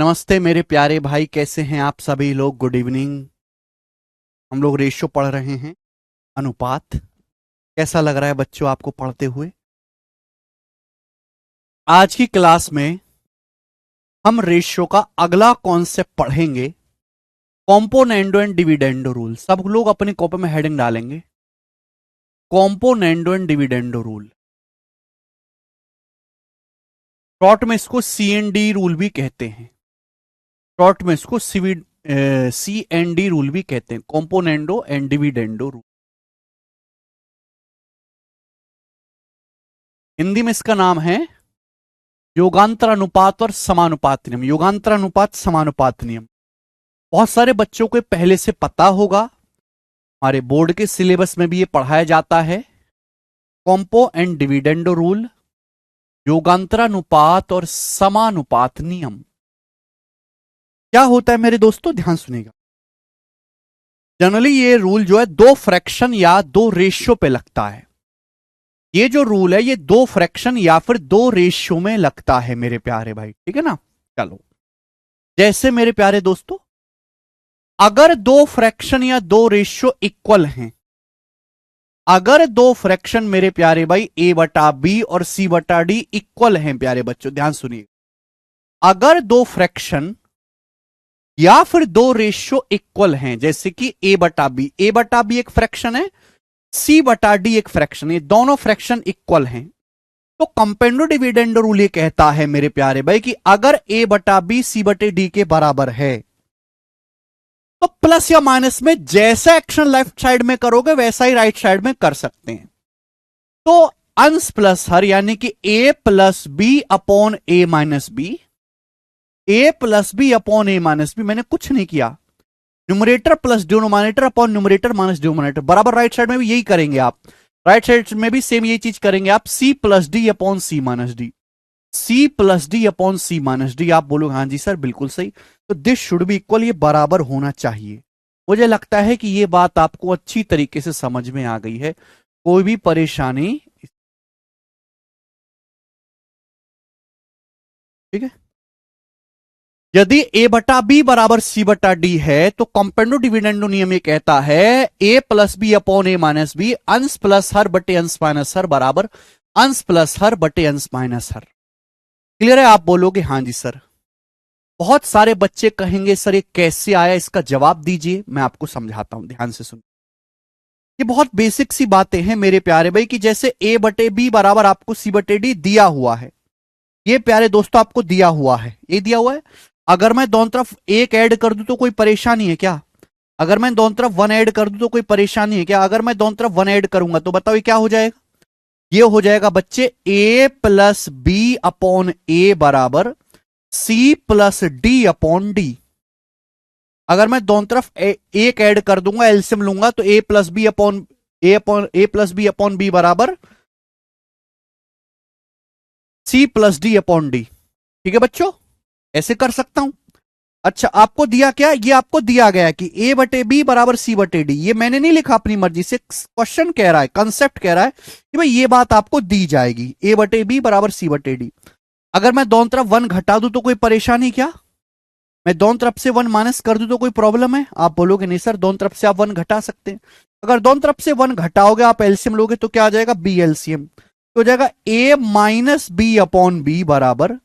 नमस्ते मेरे प्यारे भाई, कैसे हैं आप सभी लोग। Good evening. हम लोग रेशियो पढ़ रहे हैं, अनुपात। कैसा लग रहा है बच्चों आपको पढ़ते हुए? आज की क्लास में हम रेशियो का अगला कॉन्सेप्ट पढ़ेंगे, कॉम्पोनेंडो एंड डिविडेंडो रूल। सब लोग अपनी कॉपी में हेडिंग डालेंगे, componendo and dividendo rule. Short में इसको सी एन डी रूल भी कहते हैं। शॉर्ट में इसको सी एन डी रूल भी कहते हैं, componendo and dividendo rule. Hindi में इसका नाम है योगांतर अनुपात और समानुपात नियम। योगांतर अनुपात, समानुपात नियम बहुत सारे बच्चों को पहले से पता होगा, हमारे बोर्ड के सिलेबस में भी ये पढ़ाया जाता है। कॉम्पो एंड डिविडेंडो रूल, योगांतरानुपात और समानुपात नियम। क्या होता है मेरे दोस्तों, ध्यान सुनिएगा। जनरली ये रूल जो है दो फ्रैक्शन या दो रेशियो पे लगता है। ये जो रूल है ये दो फ्रैक्शन या फिर दो रेशियो में लगता है मेरे प्यारे भाई, ठीक है ना। चलो, जैसे मेरे प्यारे दोस्तों, अगर दो फ्रैक्शन या दो रेशियो इक्वल हैं, अगर दो फ्रैक्शन मेरे प्यारे भाई ए बटा बी और सी बटा डी इक्वल हैं, प्यारे बच्चों ध्यान सुनिए, अगर दो फ्रैक्शन या फिर दो रेशियो इक्वल हैं, जैसे कि ए बटा बी एक फ्रैक्शन है, सी बटा डी एक फ्रैक्शन है, दोनों फ्रैक्शन इक्वल हैं, तो कंपेंडो डिविडेंडो रूल ये कहता है मेरे प्यारे भाई कि अगर ए बटा बी सी बटे डी के बराबर है, तो प्लस या माइनस में जैसा एक्शन लेफ्ट साइड में करोगे वैसा ही राइट साइड में कर सकते हैं। तो अंश प्लस हर, यानी कि ए plus B upon A minus B, A plus B upon A minus B, मैंने कुछ नहीं किया। Numerator plus denominator upon numerator minus denominator, बराबर राइट साइड में भी यही करेंगे आप। राइट साइड में भी सेम यही चीज करेंगे आप। C plus D upon C minus D, C plus D upon C minus D. आप बोलोगे हाँ जी सर बिल्कुल सही, तो दिस शुड बी इक्वल, ये बराबर होना चाहिए। मुझे लगता है कि ये बात आपको अच्छी तरीके से समझ में आ गई है, कोई भी परेशानी, ठीक है। यदि ए बटा बी बराबर सी बटा डी है तो कंपेंडो डिविडेंडो नियम ये कहता है ए plus B upon A minus B, अंश प्लस हर बटे अंश माइनस हर बराबर अंश प्लस हर बटे अंश माइनस हर। क्लियर है? आप बोलोगे हाँ जी सर। बहुत सारे बच्चे कहेंगे सर ये कैसे आया, इसका जवाब दीजिए। मैं आपको समझाता हूं, ध्यान से सुन। ये बहुत बेसिक सी बातें हैं मेरे प्यारे भाई, कि जैसे ए बटे बी बराबर आपको सी बटे डी दिया हुआ है, ये प्यारे दोस्तों आपको दिया हुआ है, ये दिया हुआ है। अगर मैं दोनों तरफ एक ऐड कर दूं तो कोई परेशानी है क्या? अगर मैं दोनों तरफ वन ऐड कर दूं तो कोई परेशानी है क्या? अगर मैं दोनों तरफ वन ऐड करूंगा तो बताओ ये क्या हो जाएगा? ये हो जाएगा बच्चे A plus B upon A बराबर C plus D upon D. अगर मैं दोनों तरफ एक ऐड कर दूंगा, एलसीएम लूंगा, तो A plus B upon B बराबर C plus D upon D. ठीक है बच्चों, ऐसे कर सकता हूं। अच्छा, आपको दिया क्या? ये आपको दिया गया कि ए बटे बी बराबर सी बटे डी। ये मैंने नहीं लिखा अपनी मर्जी से, क्वेश्चन कह रहा है, कंसेप्ट कह रहा है कि भाई ये बात आपको दी जाएगी, ए बटे बी बराबर सी बटे डी। अगर मैं दोनों तरफ वन घटा दूं तो कोई परेशानी क्या? मैं दोनों तरफ से वन माइनस कर दूं तो कोई प्रॉब्लम है? आप बोलोगे नहीं सर, दोनों तरफ से आप वन घटा सकते हैं। अगर दोनों तरफ से वन घटाओगे, आप एलसीएम लोगे तो क्या आ जाएगा? बी एलसीएम, तो हो जाएगा ए माइनस बी अपॉन बी बराबर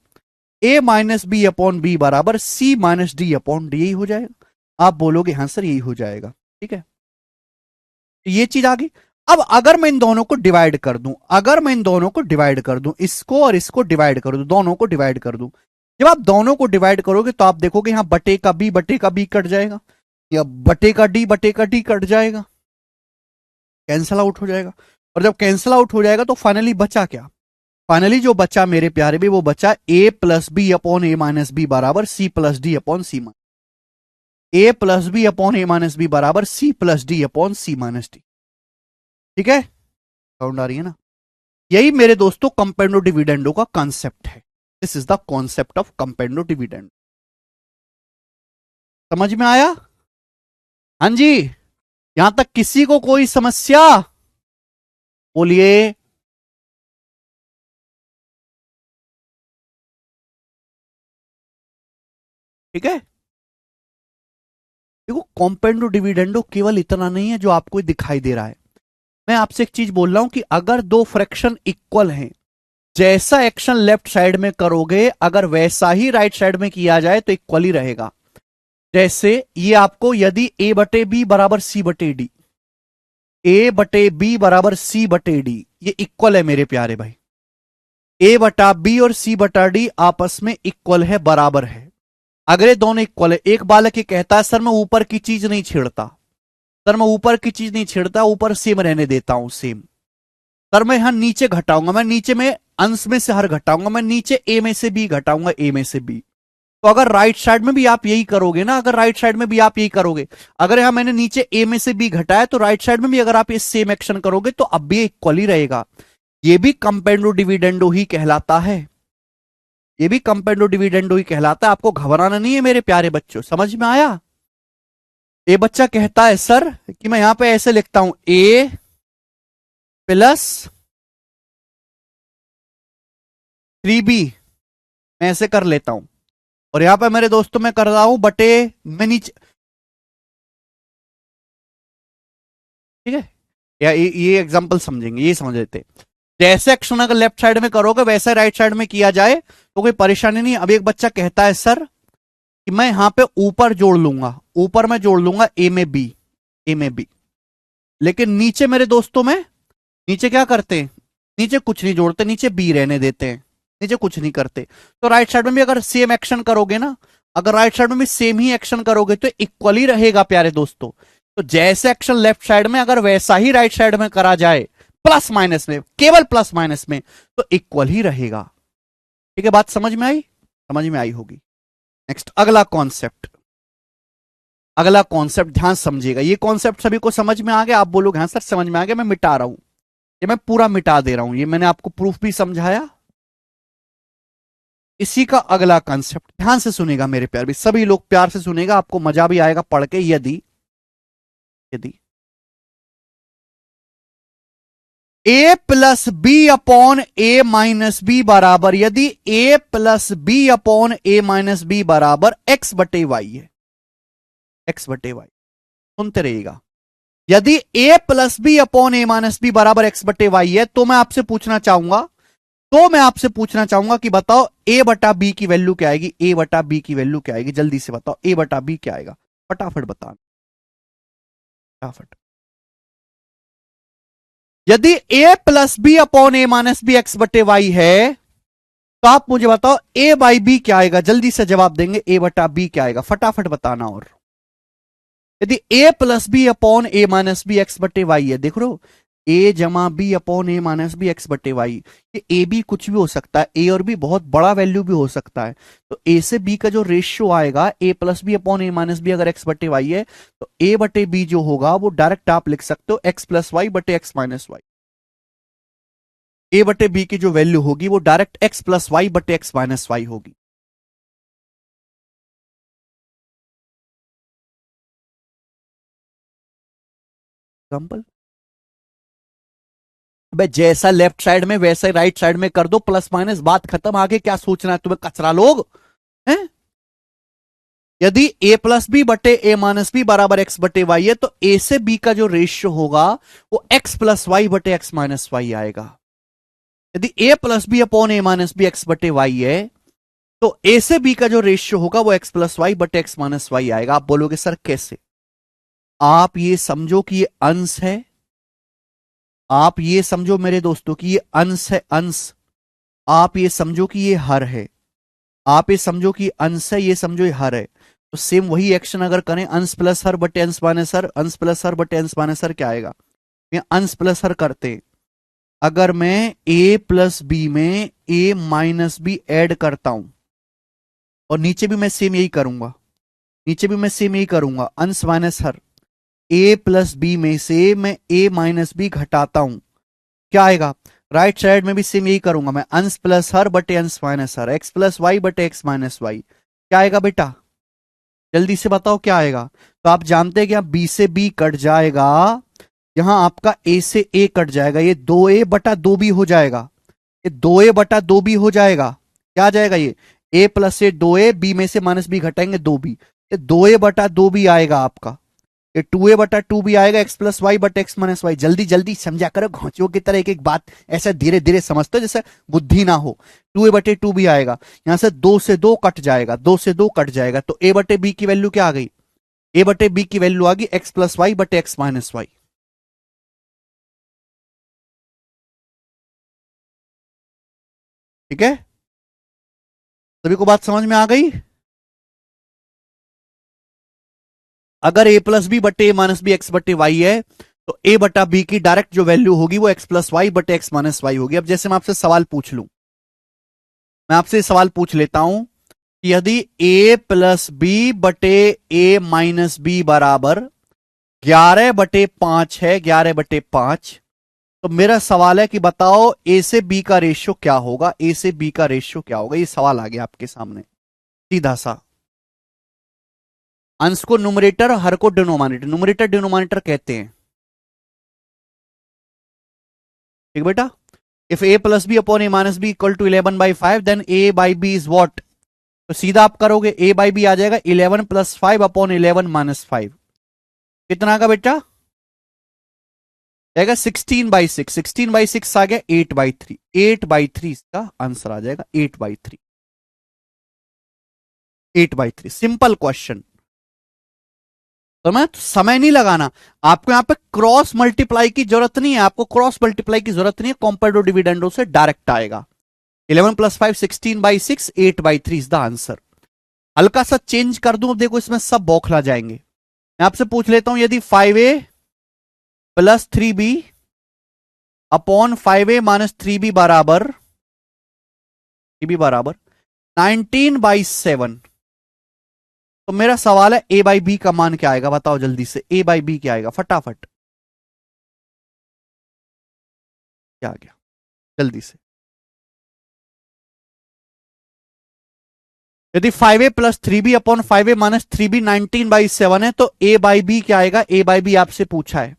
ए माइनस बी अपॉन बी बराबर सी माइनस डी अपॉन डी। यही हो जाएगा। आप बोलोगे हाँ सर यही हो जाएगा, ठीक है। तो ये चीज आ गई। अब अगर मैं इन दोनों को डिवाइड कर दूं, अगर मैं इन दोनों को डिवाइड कर दूं, इसको और इसको डिवाइड कर दूं, दोनों को डिवाइड कर दूं, जब आप दोनों को डिवाइड करोगे तो आप देखोगे यहां बटे का बी कट जाएगा, या बटे का डी कट जाएगा, कैंसल आउट हो जाएगा। और जब कैंसल आउट हो जाएगा तो फाइनली बचा क्या? फाइनली जो बचा मेरे प्यारे भी, वो बचा ए plus B upon A minus B बराबर C plus D upon C minus, A plus B upon A minus B बराबर C plus D upon C minus D. ठीक है, साउंड आ रही है ना? यही मेरे दोस्तों कंपेंडो डिविडेंडो का कॉन्सेप्ट है। This is the concept of componendo dividendo. समझ में आया? हाँ जी। यहां तक किसी को कोई समस्या? बोलिए। ठीक है। देखो कॉम्पेंडो डिविडेंडो केवल इतना नहीं है जो आपको दिखाई दे रहा है। मैं आपसे एक चीज बोल रहा हूं कि अगर दो फ्रैक्शन इक्वल हैं, जैसा एक्शन लेफ्ट साइड में करोगे अगर वैसा ही राइट साइड में किया जाए तो इक्वल ही रहेगा। जैसे ये आपको यदि ए बटे बी बराबर सी बटे डी, ए बटे बी बराबर सी बटे डी, ये इक्वल है मेरे प्यारे भाई। ए बटा बी और सी बटा डी आपस में इक्वल है, बराबर है। अगर ये दोनों इक्वल है, एक बालक ये कहता है सर मैं ऊपर की चीज नहीं छेड़ता, सर मैं ऊपर की चीज नहीं छेड़ता, ऊपर सेम रहने देता हूं सेम। सर मैं यहां नीचे घटाऊंगा, मैं नीचे में अंश में से हर घटाऊंगा, मैं नीचे ए में से बी घटाऊंगा, ए में से बी। तो अगर राइट साइड में भी आप यही करोगे ना, अगर राइट साइड में भी आप यही करोगे, अगर यहां मैंने नीचे ए में से बी घटाया तो राइट साइड में भी अगर आप ये सेम एक्शन करोगे तो अब भी इक्वल ही रहेगा। ये भी कंपेंडो डिविडेंडो ही कहलाता है, ये भी कंपेंडो डिविडेंडो ही कहलाता है। आपको घबराना नहीं है मेरे प्यारे बच्चों, समझ में आया। ये बच्चा कहता है सर कि मैं यहां पे ऐसे लिखता हूं ए प्लस 3b, मैं ऐसे कर लेता हूं, और यहां पे मेरे दोस्तों मैं कर रहा हूं बटे मैं नीचे, ठीक है। या ये एग्जांपल समझेंगे, ये समझ लेते। जैसे एक्शन अगर लेफ्ट साइड में करोगे वैसे राइट साइड में किया जाए तो कोई परेशानी नहीं। अब एक बच्चा कहता है सर कि मैं यहां पे ऊपर जोड़ लूंगा, ऊपर मैं जोड़ लूंगा ए में बी, ए में बी, लेकिन नीचे मेरे दोस्तों में नीचे क्या करते हैं, नीचे कुछ नहीं जोड़ते, नीचे बी रहने देते हैं, नीचे कुछ नहीं करते। तो राइट साइड में भी अगर सेम एक्शन करोगे ना, अगर राइट साइड में भी सेम ही एक्शन करोगे तो इक्वल ही रहेगा प्यारे दोस्तों। तो जैसे एक्शन लेफ्ट साइड में अगर वैसा ही राइट साइड में करा जाए, प्लस माइनस में, केवल प्लस माइनस में, तो इक्वल ही रहेगा। ठीक है, बात समझ में आई, समझ में आई होगी। नेक्स्ट अगला कॉन्सेप्ट, अगला कॉन्सेप्ट ध्यान समझिएगा। ये कॉन्सेप्ट सभी को समझ में आ गया? आप बोलोगे हाँ सर समझ में आ गया, मैं मिटा रहा हूं, ये मैं पूरा मिटा दे रहा हूं, ये मैंने आपको प्रूफ भी समझाया। इसी का अगला कॉन्सेप्ट ध्यान से सुनेगा मेरे प्यार भी, सभी लोग प्यार से सुनेगा, आपको मजा भी आएगा पढ़ के। यदि यदि ए plus B upon A minus B बराबर, यदि ए plus B upon A minus B बराबर एक्स बटे वाई है, एक्स बटे वाई, सुनते रहिएगा। यदि ए plus B upon A minus B बराबर एक्स बटे वाई है, तो मैं आपसे पूछना चाहूंगा, तो मैं आपसे पूछना चाहूंगा कि बताओ ए बटा बी की वैल्यू क्या आएगी, ए बटा बी की वैल्यू क्या आएगी, जल्दी से बताओ ए बटा बी क्या आएगा, फटाफट बताना, फटाफट। यदि ए plus B upon A minus B X बटे वाई है, तो आप मुझे बताओ ए बाई बी क्या आएगा, जल्दी से जवाब देंगे, ए बटा बी क्या आएगा, फटाफट बताना। और यदि ए plus B upon A minus B X बटे वाई है, देख रहे हो, ए जमा B upon A minus B X बटे वाई, ये ए बी कुछ भी हो सकता है, ए और बी बहुत बड़ा वैल्यू भी हो सकता है। तो ए से बी का जो रेशियो आएगा, ए plus B upon A minus B अगर एक्स बटे वाई है, तो ए बटे बी जो होगा वो डायरेक्ट आप लिख सकते हो एक्स प्लस वाई बटे एक्स माइनस वाई। ए बटे बी की जो वैल्यू होगी वो डायरेक्ट एक्स प्लस वाई बटे एक्स माइनस वाई होगी। एग्जाम्पल, भाई जैसा लेफ्ट साइड में वैसा राइट साइड में कर दो, प्लस माइनस, बात खत्म, आगे क्या सोचना है तुम्हें कचरा लोग हैं। यदि a प्लस बी बटे ए माइनस बी बराबर एक्स बटे वाई है, तो a से b का जो रेशियो होगा वो x प्लस वाई बटे एक्स माइनस वाई आएगा। यदि a plus B upon A minus B X बटे वाई है, तो a से b का जो रेशियो होगा वो x प्लस वाई बटे एक्स माइनस वाई आएगा। आप बोलोगे सर कैसे? आप ये समझो कि ये अंश है, आप ये समझो मेरे दोस्तों कि ये अंश है, अंश। आप ये समझो कि ये हर है, आप ये समझो कि अंश है, ये समझो ये हर है। तो सेम वही एक्शन अगर करें, अंश प्लस हर बटे अंश माइनस हर, अंश प्लस हर बटे अंश माइनस हर, क्या आएगा? ये अंश प्लस हर करते हैं। अगर मैं a प्लस बी में a माइनस बी एड करता हूं, और नीचे भी मैं सेम यही करूंगा, नीचे भी मैं सेम यही करूंगा, अंश माइनस हर, a प्लस बी में से मैं a माइनस बी घटाता हूं, क्या आएगा? राइट साइड में भी सेम यही करूंगा मैं, अंश प्लस हर बटे अंश माइनस हर, एक्स प्लस वाई बटे एक्स माइनस वाई, क्या आएगा बेटा? जल्दी से बताओ क्या आएगा। तो आप जानते हैं कि यहां b से b कट जाएगा, यहां आपका a से a कट जाएगा, ये 2a बटा 2b हो जाएगा, ये 2a बटा 2b हो जाएगा। क्या आ जाएगा? ये ए प्लस ए 2a, बी में से माइनस बी घटाएंगे 2b, ये 2a बटा 2b आएगा आपका, ये 2a बटा 2b आएगा, x प्लस वाई बटा x माइनस वाई। जल्दी जल्दी समझा करो, घोंचियों की तरह एक एक बात ऐसा धीरे धीरे समझते हो जैसे बुद्धि ना हो। 2a बटे 2b आएगा, यहां से 2 से 2 कट जाएगा, 2 से 2 कट जाएगा, तो a बटे b की वैल्यू क्या आ गई? a बटे b की वैल्यू आ गई x प्लस वाई बटे x माइनस वाई। ठीक है, सभी को बात समझ में आ गई? अगर a प्लस बी बटे ए माइनस बी एक्स बटे वाई है, तो a बटा b की डायरेक्ट जो वैल्यू होगी वो x प्लस वाई बटे एक्स माइनस वाई होगी। अब जैसे मैं आपसे सवाल पूछ लूं, मैं आपसे सवाल पूछ लेता हूं कि यदि a प्लस बी बटे ए माइनस बी बराबर 11/5 है, 11/5, तो मेरा सवाल है कि बताओ ए से बी का रेशियो क्या होगा, ए से बी का रेशियो क्या होगा। ये सवाल आ गया आपके सामने सीधा सा। अंश को न्यूमरेटर और हर को डिनोमिनेटर, न्यूमरेटर डिनोमिनेटर कहते हैं। ठीक बेटा, if a plus B upon A minus B equal to 11/5 then a by B is what, तो सीधा आप करोगे a बाई बी आ जाएगा 11 प्लस 5 अपॉन 11 माइनस 5। कितना का बेटा जाएगा 16/6, 16/6 आ गया 8/3, 8/3 इसका आंसर आ जाएगा, 8/3, 8/3। Simple question. तो मैं समय नहीं लगाना आपको, यहां पे क्रॉस मल्टीप्लाई की जरूरत नहीं है, आपको क्रॉस मल्टीप्लाई की जरूरत नहीं है, कॉम्पेडो डिविडेंडो से डायरेक्ट आएगा। 11 प्लस 5 16/6, 8/3 इज द आंसर। हल्का सा चेंज कर दूं, देखो इसमें सब बौखला जाएंगे। मैं आपसे पूछ लेता हूं यदि 5a plus 3b upon 5a minus 3b बराबर 19/7, तो मेरा सवाल है a बाई बी का मान क्या आएगा? बताओ जल्दी से, a बाई बी क्या आएगा फटाफट, क्या आ गया जल्दी से। यदि 5a plus 3b upon 5a minus 3b 19/7 है, तो a बाई बी क्या आएगा? a बाई बी आपसे पूछा है।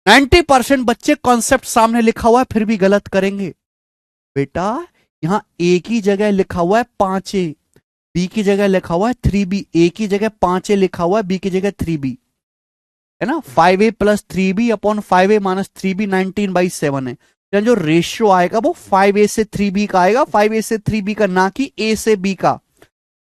90% बच्चे कॉन्सेप्ट सामने लिखा हुआ है फिर भी गलत करेंगे। बेटा यहां a की जगह लिखा हुआ है 5a, b की जगह लिखा हुआ है 3b, a की जगह 5a लिखा हुआ है, b की जगह 3b है ना। 5a plus 3b upon 5a minus 3b 19/7 है, जो रेशियो आएगा वो 5a से 3b का आएगा, 5a से 3b का, ना कि a से b का।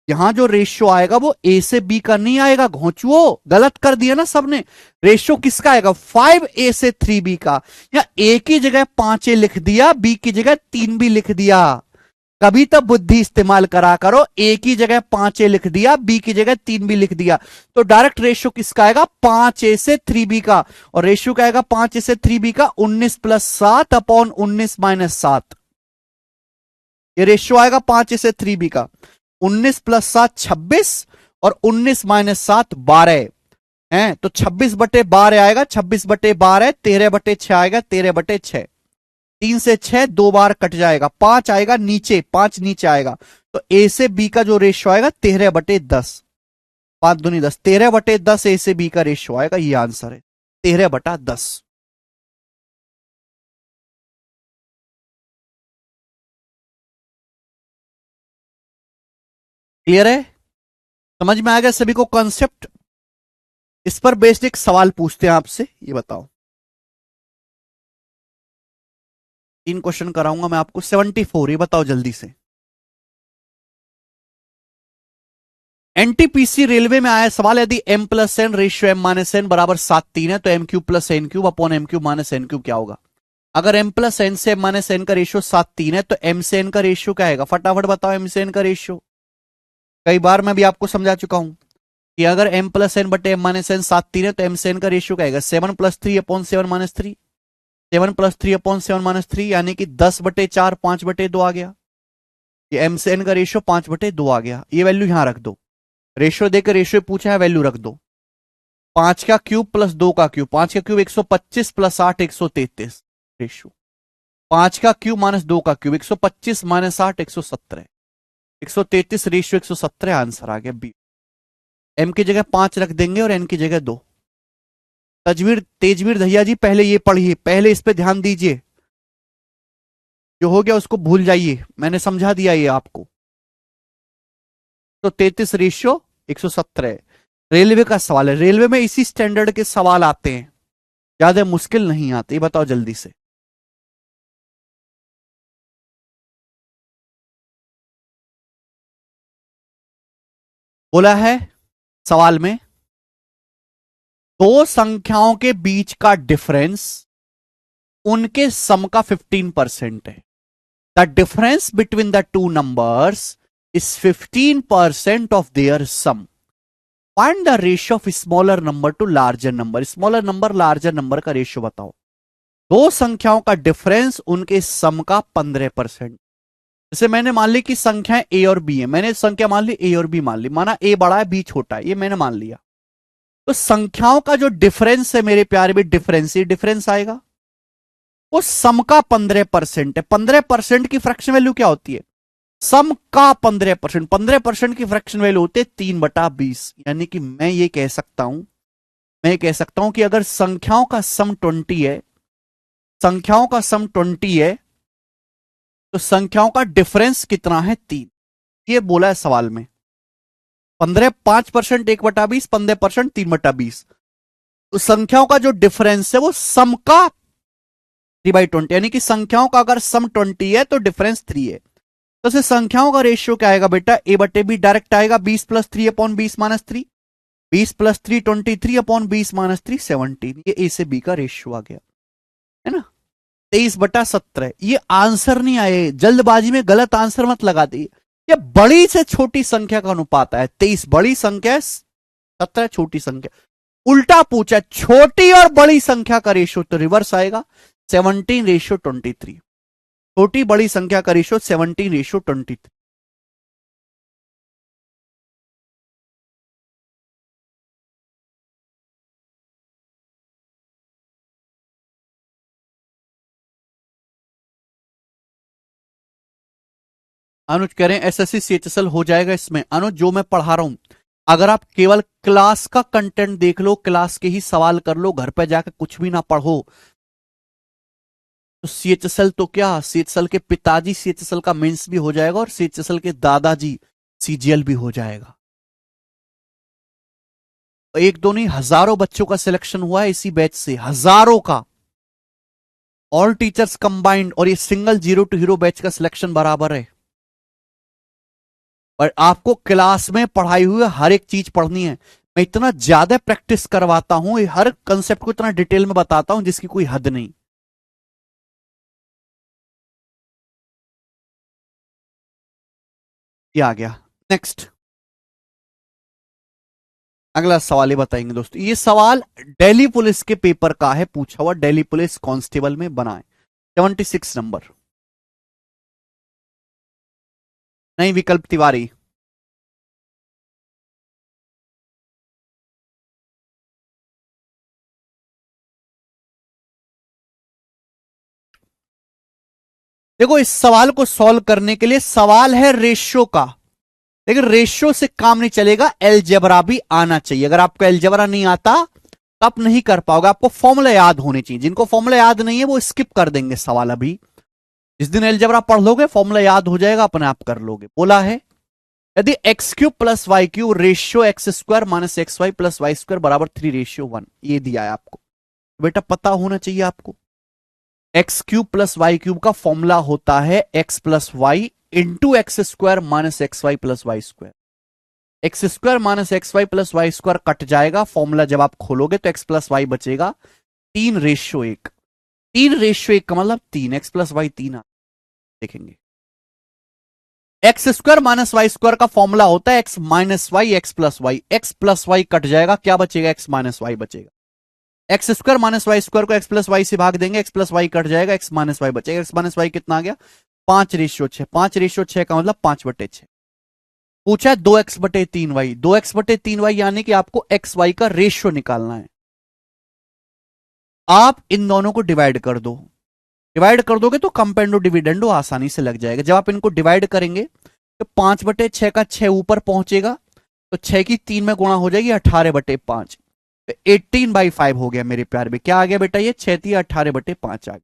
यहां जो रेशियो आएगा वो a से b का नहीं आएगा, घोंचुओ गलत कर दिया ना सबने। रेशियो किसका आएगा? 5a से 3b का। या a की जगह 5a लिख दिया, b की जगह 3b लिख दिया। कभी तो बुद्धि इस्तेमाल करा करो, a की जगह 5a लिख दिया, b की जगह 3b लिख दिया, तो डायरेक्ट रेशियो किसका आएगा? 5a से 3b का। और रेशियो क्या आएगा 5a से 3b का? 19 प्लस 7 अपॉन 19 माइनस 7। ये रेशियो आएगा 5a से 3b का। 19 प्लस 7 26 और 19 माइनस 7 12 है, तो 26/12 आएगा, 26/12 13/6 आएगा, 13/6। 3 से 6 2 बार कट जाएगा, 5 आएगा नीचे, 5 नीचे आएगा, तो ए से बी का जो रेशियो आएगा 13/10, 5 दूनी 10, 13/10 ए से बी का रेशियो आएगा। ये आंसर है 13/10। क्लियर है? समझ में आ गया सभी को कॉन्सेप्ट? इस पर बेस्ड एक सवाल पूछते हैं आपसे, ये बताओ। 3 क्वेश्चन कराऊंगा मैं आपको। 74, ये बताओ जल्दी से। एनटीपीसी रेलवे में आया सवाल, यदि m plus N ratio m minus N बराबर 7/3 है, तो m cube plus N cube upon m cube minus N cube क्या होगा? अगर m प्लस एन से m माइनस एन का रेशियो 7/3 है, तो m से n का रेशियो क्या आएगा? फटाफट बताओ m से n का रेशियो। कई बार मैं भी आपको समझा चुका हूं कि अगर m प्लस एन बटे m माइनस एन 7/3 है, तो m से n का रेशियो क्या आएगा? 7 plus 3 upon 7 minus 3, 7 plus 3 upon 7 minus 3, यानी कि 10/4 5/2 आ गया। ये m से n का रेशियो 5/2 आ गया। ये वैल्यू यहां रख दो, रेशियो देकर रेशियो पूछा है, वैल्यू रख दो। 5 का क्यूब प्लस 2 का क्यूब, 5 का क्यूब 125 प्लस 8 133 रेशियो। 5 का क्यूब माइनस 2 का क्यूब 125 माइनस 8 117, 133 रेशियो 117 आंसर आ गया बी। एम की जगह 5 रख देंगे और एन की जगह 2। तेजवीर दहिया जी पहले ये पढ़िए, पहले इस पे ध्यान दीजिए, जो हो गया उसको भूल जाइए, मैंने समझा दिया ये आपको। तो 33:117। रेलवे का सवाल है, रेलवे में इसी स्टैंडर्ड के सवाल आते हैं, ज्यादा मुश्किल नहीं आते। ये बताओ जल्दी से। बोला है सवाल में, दो संख्याओं के बीच का डिफरेंस उनके सम का 15% है। The difference between the two numbers is 15% of their sum. Find the ratio of smaller number to larger number. Smaller number larger number का रेशियो बताओ। दो संख्याओं का डिफरेंस उनके सम का 15%। जैसे मैंने मान ली कि संख्याएं ए और बी है, मैंने संख्या मान ली ए और बी मान ली, माना ए बड़ा है बी छोटा है, ये मैंने मान लिया। तो संख्याओं का जो डिफरेंस है मेरे प्यारे भी, डिफरेंस ही डिफरेंस आएगा। वो सम का 15% है। 15% की फ्रैक्शन वैल्यू क्या होती है? सम का 15%। 15% की फ्रैक्शन वैल्यू होती है 3/20। यानी कि मैं ये कह सकता हूं कि अगर संख्याओं का सम 20 है, संख्याओं का सम 20 है, तो संख्याओं का डिफरेंस कितना है? 3। ये बोला है सवाल में। 5% 1/20, 15% 3/20। तो संख्याओं का जो डिफरेंस है वो सम का 3/20, यानी कि संख्याओं का अगर सम 20 है तो डिफरेंस 3 है। तो से संख्याओं का रेशियो क्या आएगा बेटा? A/B डायरेक्ट आएगा, 20 + 3/20 - 3। 20 + 3 23/20 - 3 17। ये A से B का रेशियो आ गया, है ना? 23/17। ये आंसर नहीं आए, जल्दबाजी में गलत आंसर मत लगा दी। ये बड़ी से छोटी संख्या का अनुपात है। 23 बड़ी संख्या है, 17 छोटी संख्या। उल्टा पूछा, छोटी और बड़ी संख्या का रेशियो, तो रिवर्स आएगा 17:23। छोटी बड़ी संख्या का रेशियो 17:23। अनुज कह रहे हैं एसएससी सीएचएसएल हो जाएगा इसमें। अनुज जो मैं पढ़ा रहा हूं, अगर आप केवल क्लास का कंटेंट देख लो, क्लास के ही सवाल कर लो, घर पे जाकर कुछ भी ना पढ़ो, तो सीएचएसएल तो क्या, सीएचएसएल के पिताजी सीएचएसएल का मेंस भी हो जाएगा और सीएचएसएल के दादाजी सीजीएल भी हो जाएगा। एक दो नहीं, हजारों बच्चों का सिलेक्शन हुआ है इसी बैच से, हजारों का। ऑल टीचर्स कंबाइंड और ये single zero to hero batch का सिलेक्शन बराबर है। और आपको क्लास में पढ़ाई हुई हर एक चीज पढ़नी है। मैं इतना ज्यादा प्रैक्टिस करवाता हूं, हर कंसेप्ट को इतना डिटेल में बताता हूं जिसकी कोई हद नहीं। ये आ गया। नेक्स्ट, अगला सवाल ये बताएंगे दोस्तों। ये सवाल दिल्ली पुलिस के पेपर का है, पूछा हुआ, दिल्ली पुलिस कांस्टेबल में बना है। 76 नंबर। नहीं, विकल्प तिवारी। देखो, इस सवाल को सॉल्व करने के लिए सवाल है रेशियो का, लेकिन रेशियो से काम नहीं चलेगा, एलजेब्रा भी आना चाहिए। अगर आपको एलजेब्रा नहीं आता तो आप नहीं कर पाओगे। आपको फॉर्मूला याद होने चाहिए। जिनको फॉर्मूला याद नहीं है वो स्किप कर देंगे सवाल। अभी जिस दिन एलजेब्रा पढ़ लोगे फॉर्मूला याद हो जाएगा, अपने आप कर लोगे। बोला है यदि x³ + y³ ratio x² - xy + y² बराबर 3:1, ये दिया है आपको, बेटा पता होना चाहिए आपको। x³ + y³ का फॉर्मूला होता है x + y into x² - xy + y²। x² - xy + y² cut जाएगा, फॉर्मूला जब आप खोलोगे तो x + y बचेगा 3:1। 3:1 का मतलब 3, x + y 3 देखेंगे। x² - y² का फॉर्मूला होता है x - y x + y। x + y cut जाएगा, क्या बचेगा? x - y बचेगा। x² - y² को x + y से भाग देंगे, x + y कट जाएगा, x - y बचेगा। x - y कितना आ गया? 5:6। 5:6 का मतलब 5/6। पूछा 2x/3y। 2x/3y यानी कि आपको x y का रेशियो निकालना है। आप इन दोनों को डिवाइड कर दो। डिवाइड कर दोगे तो कंपेंडो डिविडेंडो आसानी से लग जाएगा। जब आप इनको डिवाइड करेंगे तो 5/6 का 6 ऊपर पहुंचेगा, तो 6 की 3 में गुणा हो जाएगी, 18/5। तो 18/5 हो गया मेरे प्यार में। क्या आ गया बेटा? ये 6 18/5 आ गया।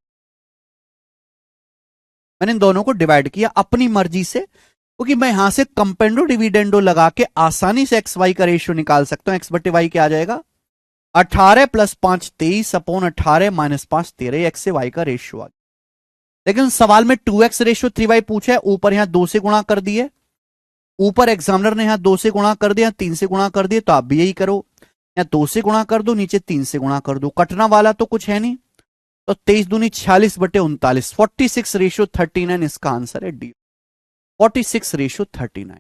मैंने इन दोनों को डिवाइड किया अपनी मर्जी से। क्योंकि मैं यहां से कंपेंडो डिविडेंडो लगा के आसानी से एक्स वाई का रेशियो निकाल सकता हूं। एक्स बटे वाई क्या आ जाएगा, 18 प्लस 5 23 अपॉन 18 माइनस 5 13, एक्स से वाई का रेशियो आ गया। लेकिन सवाल में 2x रेशियो 3y पूछा है, ऊपर यहां 2 से गुणा कर दिए, ऊपर एग्जामिनर ने यहां 2 से गुणा कर दिया, 3 से गुणा कर दिए, तो आप भी यही करो, यहां 2 से गुणा कर दो, नीचे 3 से गुणा कर दो, कटना वाला तो कुछ है नहीं, तो 23 दूनी 46 बटे 39, 46 रेशियो 39 इसका आंसर है D, 46 ratio 39।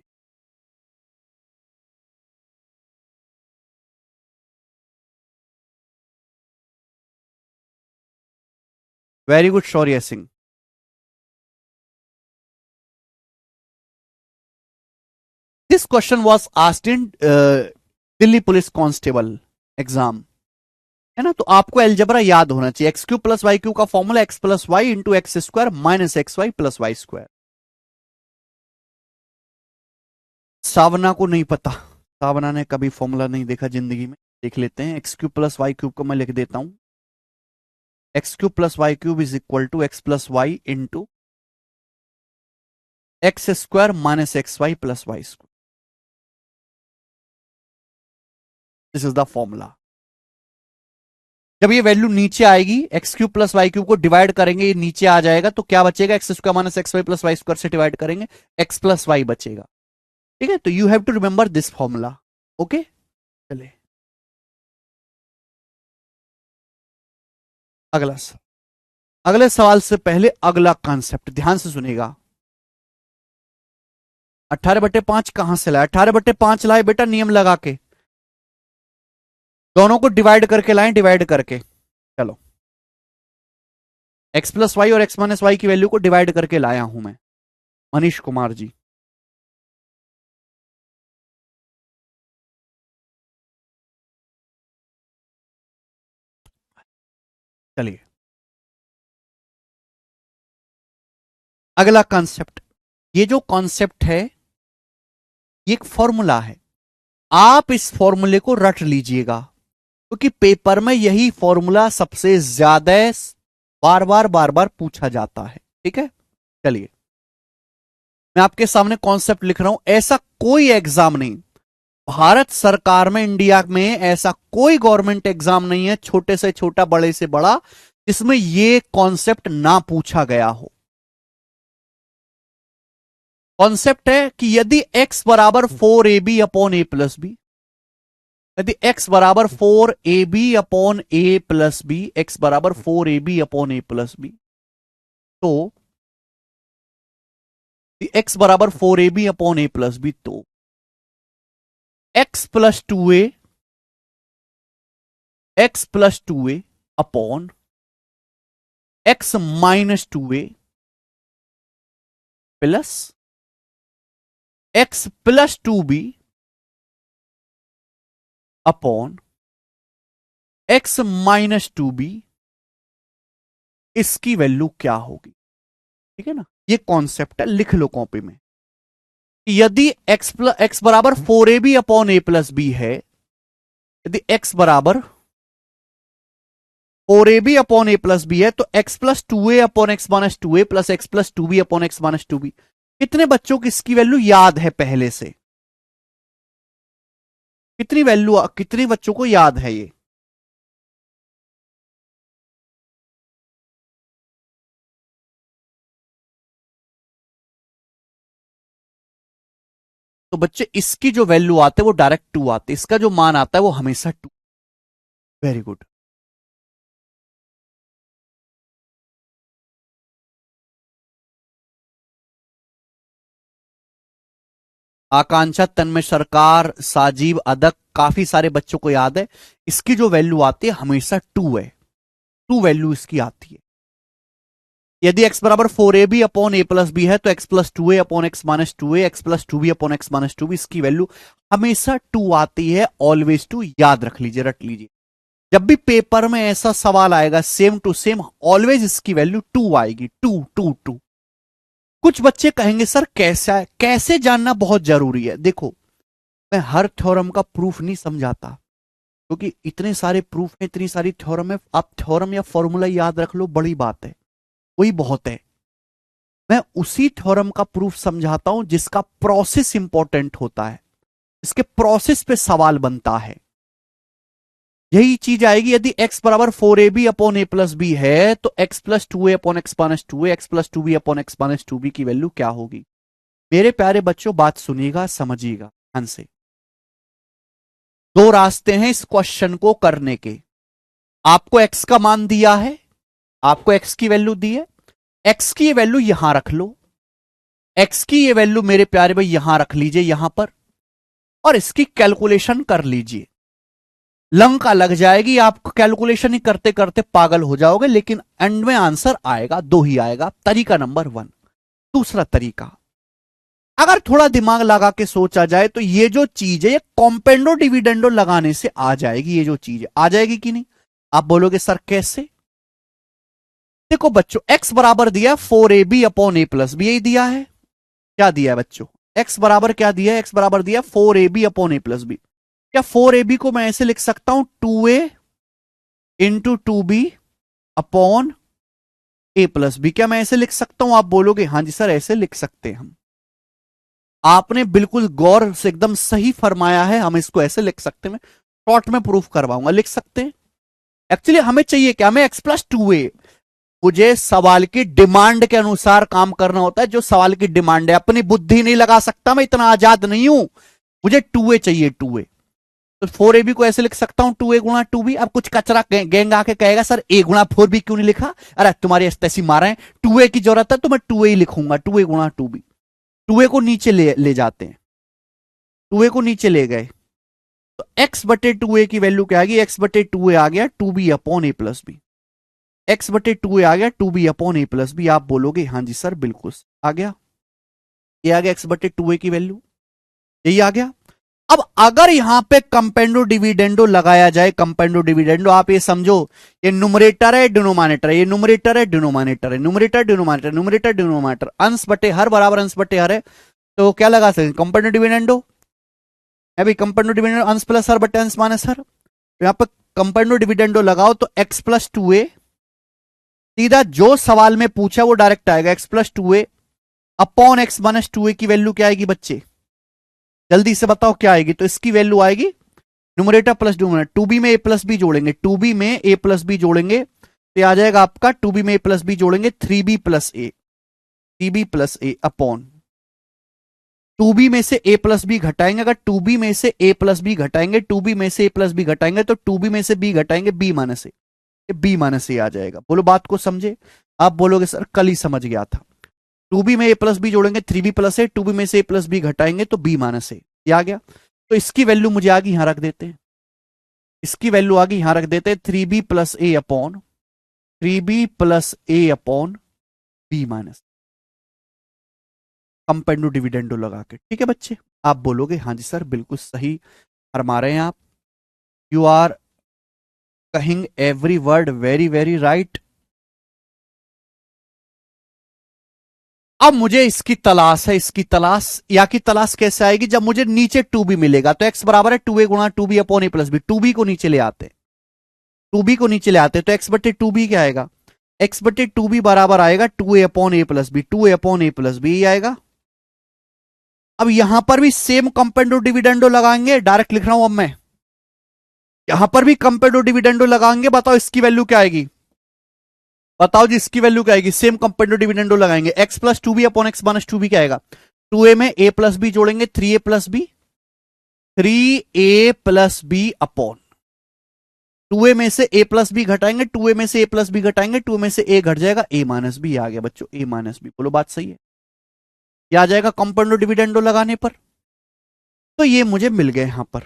Very good Shaurya Singh. This question was asked in Delhi police constable exam, है ना। तो आपको एल्जेब्रा याद होना चाहिए। X cube plus y cube का formula x plus Y into x square minus x Y plus Y square. सावना को नहीं पता, सावना ने कभी फॉर्मूला नहीं देखा जिंदगी में। देख लेते हैं, X cube plus Y cube को मैं लिख देता हूं, X cube plus Y cube is equal to X plus Y into x square minus x Y plus Y square. This is the formula. जब ये वैल्यू नीचे आएगी, X cube plus Y cube को डिवाइड करेंगे, ये नीचे आ जाएगा, तो क्या बचेगा, X square minus x Y plus Y square से डिवाइड करेंगे, एक्स प्लस वाई बचेगा। ठीक है, तो you have to remember this formula. Okay, चलिए अगला सवाल। अगले सवाल से पहले अगला कॉन्सेप्ट ध्यान से सुनेगा। 18/5 कहां से लाए, 18/5 लाए बेटा नियम लगा के, दोनों को डिवाइड करके लाएं, डिवाइड करके। चलो, एक्स प्लस वाई और एक्स माइनस वाई की वैल्यू को डिवाइड करके लाया हूं मैं, मनीष कुमार जी। चलिए अगला कॉन्सेप्ट, ये जो कॉन्सेप्ट है ये एक फॉर्मूला है, आप इस फॉर्मूले को रट लीजिएगा, क्योंकि पेपर में यही फॉर्मूला सबसे ज्यादा बार बार पूछा जाता है। ठीक है, चलिए मैं आपके सामने कॉन्सेप्ट लिख रहा हूं। ऐसा कोई एग्जाम नहीं भारत सरकार में, इंडिया में ऐसा कोई गवर्नमेंट एग्जाम नहीं है, छोटे से छोटा बड़े से बड़ा, जिसमें यह कॉन्सेप्ट ना पूछा गया हो। कॉन्सेप्ट है कि यदि x बराबर 4ab upon A plus B, यदि x बराबर 4ab upon A plus B, x बराबर 4ab upon A plus B, तो x बराबर 4ab upon A plus B, तो x plus 2a, x plus 2a upon x minus 2a plus x plus 2b upon x minus 2b, इसकी value क्या होगी। ठीक है ना, ये कॉन्सेप्ट है, लिख लो कॉपी में। यदि x बराबर 4ab upon A plus B है, यदि x बराबर 4ab upon A plus B है, तो x plus 2a upon x minus 2a plus x plus 2b upon x minus 2b। कितने बच्चों की इसकी वैल्यू याद है पहले से, कितनी वैल्यू, कितने बच्चों को याद है ये। तो बच्चे इसकी जो वैल्यू आते है वो डायरेक्ट 2 आते, इसका जो मान आता है वो हमेशा 2। Very good. आकांक्षा, तन्मय सरकार, साजीव, अदक, काफी सारे बच्चों को याद है, इसकी जो वैल्यू आती है हमेशा 2 है, 2 वैल्यू इसकी आती है। यदि x बराबर 4ab upon A plus B है, तो x plus 2a upon x minus 2a, x plus 2b upon x minus 2b, इसकी वैल्यू हमेशा 2 आती है। ऑलवेज 2 याद रख लीजिए, रट लीजिए। जब भी पेपर में ऐसा सवाल आएगा सेम टू सेम, ऑलवेज इसकी वैल्यू 2 आएगी, 2 2 2। कुछ बच्चे कहेंगे सर कैसा है, कैसे जानना बहुत जरूरी है। देखो, मैं हर थ्योरम का प्रूफ नहीं समझाता, क्योंकि इतने सारे प्रूफ है, इतनी सारी थ्योरम है, आप थ्योरम या फॉर्मूला याद रख लो, बड़ी बात है, वही बहुत है। मैं उसी थ्योरम का प्रूफ समझाता हूं जिसका प्रोसेस इंपॉर्टेंट होता है, इसके प्रोसेस पे सवाल बनता है। यही चीज आएगी यदि x बराबर 4ab upon a plus B है तो x plus 2a upon x minus 2a, x plus 2b upon x minus 2b की वैल्यू क्या होगी। मेरे प्यारे बच्चों बात सुनिएगा, समझिएगा ध्यान से। दो रास्ते हैं इस क्वेश्चन को करने के। आपको x का मान दिया है, आपको x की वैल्यू दी है, x की ये वैल्यू यहां रख लो, x की ये वैल्यू मेरे प्यारे भाई यहां रख लीजिए यहां पर, और इसकी कैलकुलेशन कर लीजिए। लंका लग जाएगी, आप कैलकुलेशन ही करते करते पागल हो जाओगे, लेकिन एंड में आंसर आएगा, दो ही आएगा। तरीका नंबर 1। दूसरा तरीका, अगर थोड़ा दिमाग लगा के सोचा जाए तो ये जो चीज है ये कॉम्पेंडो डिविडेंडो लगाने से आ जाएगी। ये जो चीज है आ जाएगी कि नहीं? आप बोलोगे सर कैसे? देखो बच्चों, x बराबर दिया 4ab upon a plus B, यही दिया है। क्या दिया है बच्चों? x बराबर क्या दिया है? x बराबर दिया 4ab upon a plus B. क्या 4ab को मैं ऐसे लिख सकता हूं 2a into 2b upon a plus B? क्या मैं ऐसे लिख सकता हूं? आप बोलोगे हां जी सर ऐसे लिख सकते हैं हम। आपने बिल्कुल गौर से एकदम सही फरमाया है, हम इसको ऐसे लिख सकते हैं। शॉर्ट में प्रूफ करवाऊंगा, लिख सकते हैं। एक्चुअली हमें चाहिए क्या? हमें x प्लस 2a। मुझे सवाल की डिमांड के अनुसार काम करना होता है, जो सवाल की डिमांड है। अपनी बुद्धि नहीं लगा सकता, मैं इतना आजाद नहीं हूं। मुझे 2a चाहिए, 2a। तो 4ab को ऐसे लिख सकता हूं 2a गुणा 2b। अब कुछ कचरा गैंग आके कहेगा सर a गुणा 4b क्यों नहीं लिखा? अरे तुम्हारी तैसी मारे हैं, 2a की जरूरत है तो मैं 2a ही लिखूंगा, 2a गुणा 2b। 2a को नीचे ले जाते हैं, 2a को नीचे ले गए तो x बटे 2a की वैल्यू क्या आएगी? x बटे 2a आ गया 2b upon a plus B. x बटे 2a आ गया 2b upon a plus B. आप बोलोगे हाँ जी सर बिल्कुल आ गया। ये आ गया x बटे 2a की वैल्यू, यही आ गया। अब अगर यहां पे कंपेंडो डिविडेंडो लगाया जाए, कंपेंडो डिविडेंडो, आप ये समझो ये नुमरेटर है डिनोमिनेटर है, ये नुमरेटर है डिनोमिनेटर है, नुमरेटर डिनोमिनेटर, नुमरेटर डिनोमिनेटर, अंश बटे हर बराबर अंश बटे हर है, तो क्या लगा सकते? कंपेंडो डिविडेंडो है भाई, कंपेंडो डिविडेंडो अंश प्लस हर बटे अंश माइनस हर। तो यहां पर कंपेंडो डिविडेंडो लगाओ तो x प्लस 2a, सीधा जो सवाल में पूछा वो डायरेक्ट आएगा, x plus 2a upon x minus 2a की वैल्यू क्या आएगी बच्चे? जल्दी से बताओ क्या आएगी? तो इसकी वैल्यू आएगी न्यूमरेटर प्लस डिनोमिनेटर, 2b में a प्लस बी जोड़ेंगे, 2b में a प्लस बी जोड़ेंगे तो आ जाएगा आपका 2b में a प्लस बी जोड़ेंगे 3b plus a, 3b plus a upon 2b में से a प्लस बी घटाएंगे, अगर 2b में से a प्लस बी घटाएंगे, 2b में से a प्लस बी घटाएंगे तो 2b में से b घटाएंगे b minus a, b minus a आ जाएगा। बोलो बात को समझे? आप बोलोगे सर कल ही समझ गया था। 2b में a प्लस बी जोड़ेंगे 3b प्लस a, 2b में से a प्लस बी घटाएंगे तो b माइनस a, ये आ गया। तो इसकी वैल्यू मुझे आगे यहां रख देते हैं, इसकी वैल्यू आगे यहां रख देते हैं 3b plus a upon 3b plus a upon b minus, componendo dividendo लगा के। ठीक है बच्चे? आप बोलोगे हाँ जी सर बिल्कुल सही फरमा रहे हैं आप, यू आर कहिंग every word very very right. अब मुझे इसकी तलाश है, इसकी तलाश या की तलाश कैसे आएगी? जब मुझे नीचे 2b मिलेगा तो x बराबर है 2a गुणा 2b upon a plus B. 2b को नीचे ले आते, 2b को नीचे ले आते तो x बटे 2b क्या आएगा? x बटे 2b बराबर आएगा 2a upon a plus B, 2a upon a plus B आएगा। अब यहां पर भी सेम कंपेंडो डिविडेंडो लगाएंगे, डायरेक्ट लिख रहा हूं अब मैं, यहां पर भी कंपेंडो डिविडेंडो लगाएंगे। बताओ इसकी वैल्यू क्या आएगी? बताओ जी इसकी वैल्यू क्या आएगी? सेम कंपेंडो डिविडेंडो लगाएंगे, x plus 2b upon x minus 2b क्या आएगा? 2a में a प्लस बी जोड़ेंगे 3a plus B, 3a plus B upon 2a में से a प्लस बी घटाएंगे, 2a में से a प्लस बी घटाएंगे, 2 में से a घट जाएगा a माइनस बी। आ गया बच्चों a माइनस बी। बोलो बात सही है? क्या आ जाएगा कंपेंडो डिविडेंडो लगाने पर? तो ये मुझे मिल गए यहां पर।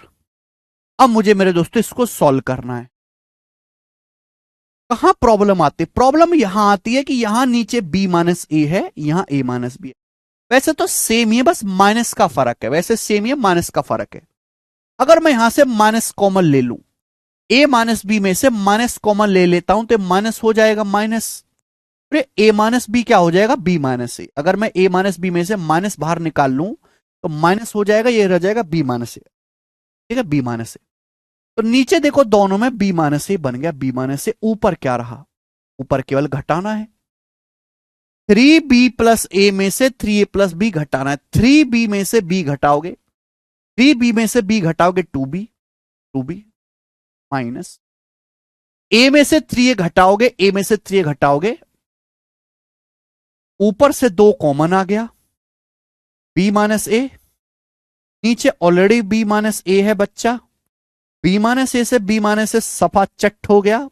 अब मुझे मेरे दोस्तों इसको सॉल्व करना है। कहां प्रॉब्लम आती है? प्रॉब्लम यहां आती है कि यहां नीचे b माइनस ए है, यहां a माइनस बी है। वैसे तो सेम ही है, बस माइनस का फर्क है, वैसे सेम ही है, माइनस का फर्क है। अगर मैं यहां से माइनस कॉमन ले लूं, a माइनस बी में से माइनस कॉमन ले लेता हूं तो माइनस हो जाएगा माइनस, अरे a माइनस बी क्या हो जाएगा? b माइनस ए। अगर मैं a माइनस बी में से माइनस बाहर निकाल लूं तो माइनस हो जाएगा, ये रह जाएगा b माइनस ए। ठीक है, b माइनस ए। तो नीचे देखो दोनों में b माइनस ए बन गया, b माइनस ए। ऊपर क्या रहा? ऊपर केवल घटाना है, 3b प्लस ए में से 3a प्लस बी घटाना है। 3b में से b घटाओगे, 3b में से b घटाओगे 2b माइनस ए में से 3a घटाओगे, ए में से 3a घटाओगे, ऊपर से 2 कॉमन आ गया, b माइनस ए, नीचे ऑलरेडी b माइनस ए है बच्चा, b माइनस ए से b माइनस ए सफा चट हो गया,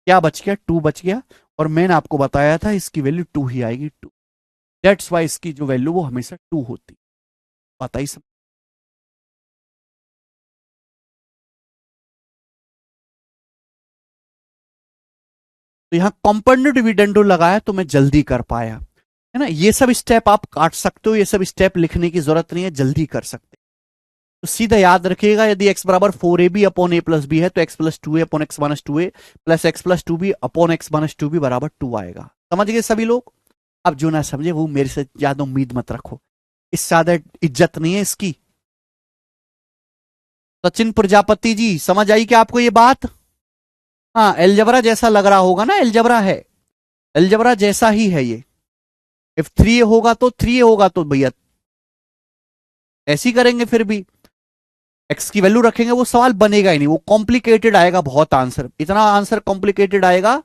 क्या बच गया 2 बच गया। और मैंने आपको बताया था इसकी वैल्यू 2 ही आएगी, 2। दैट्स वाई इसकी जो वैल्यू वो हमेशा 2 होती। पता ही सब। तो यहां कंपाउंड डिविडेंडो लगाया तो मैं जल्दी कर पाया, है ना। ये सब स्टेप आप काट सकते हो, ये सब स्टेप लिखने की जरूरत नहीं है, जल्दी कर सकते। तो सीधा याद रखिएगा, यदि x बराबर 4ab upon A plus B है तो x plus 2a upon x minus 2a plus x plus 2b upon x minus 2b बराबर 2 आएगा। समझ गए सभी लोग। अब जो ना समझे वो मेरे से ज्यादा उम्मीद मत रखो, इससे ज्यादा इज्जत नहीं है इसकी। सचिन प्रजापति जी समझ आई क्या आपको ये बात? हाँ, एलजबरा जैसा लग रहा होगा ना, एलजबरा है, एलजबरा जैसा ही है ये। इफ 3 होगा तो 3 होगा तो भैया ऐसे ही करेंगे, फिर भी एक्स की वैल्यू रखेंगे, वो सवाल बनेगा ही नहीं, वो कॉम्प्लिकेटेड आएगा बहुत आंसर, इतना आंसर कॉम्प्लिकेटेड आएगा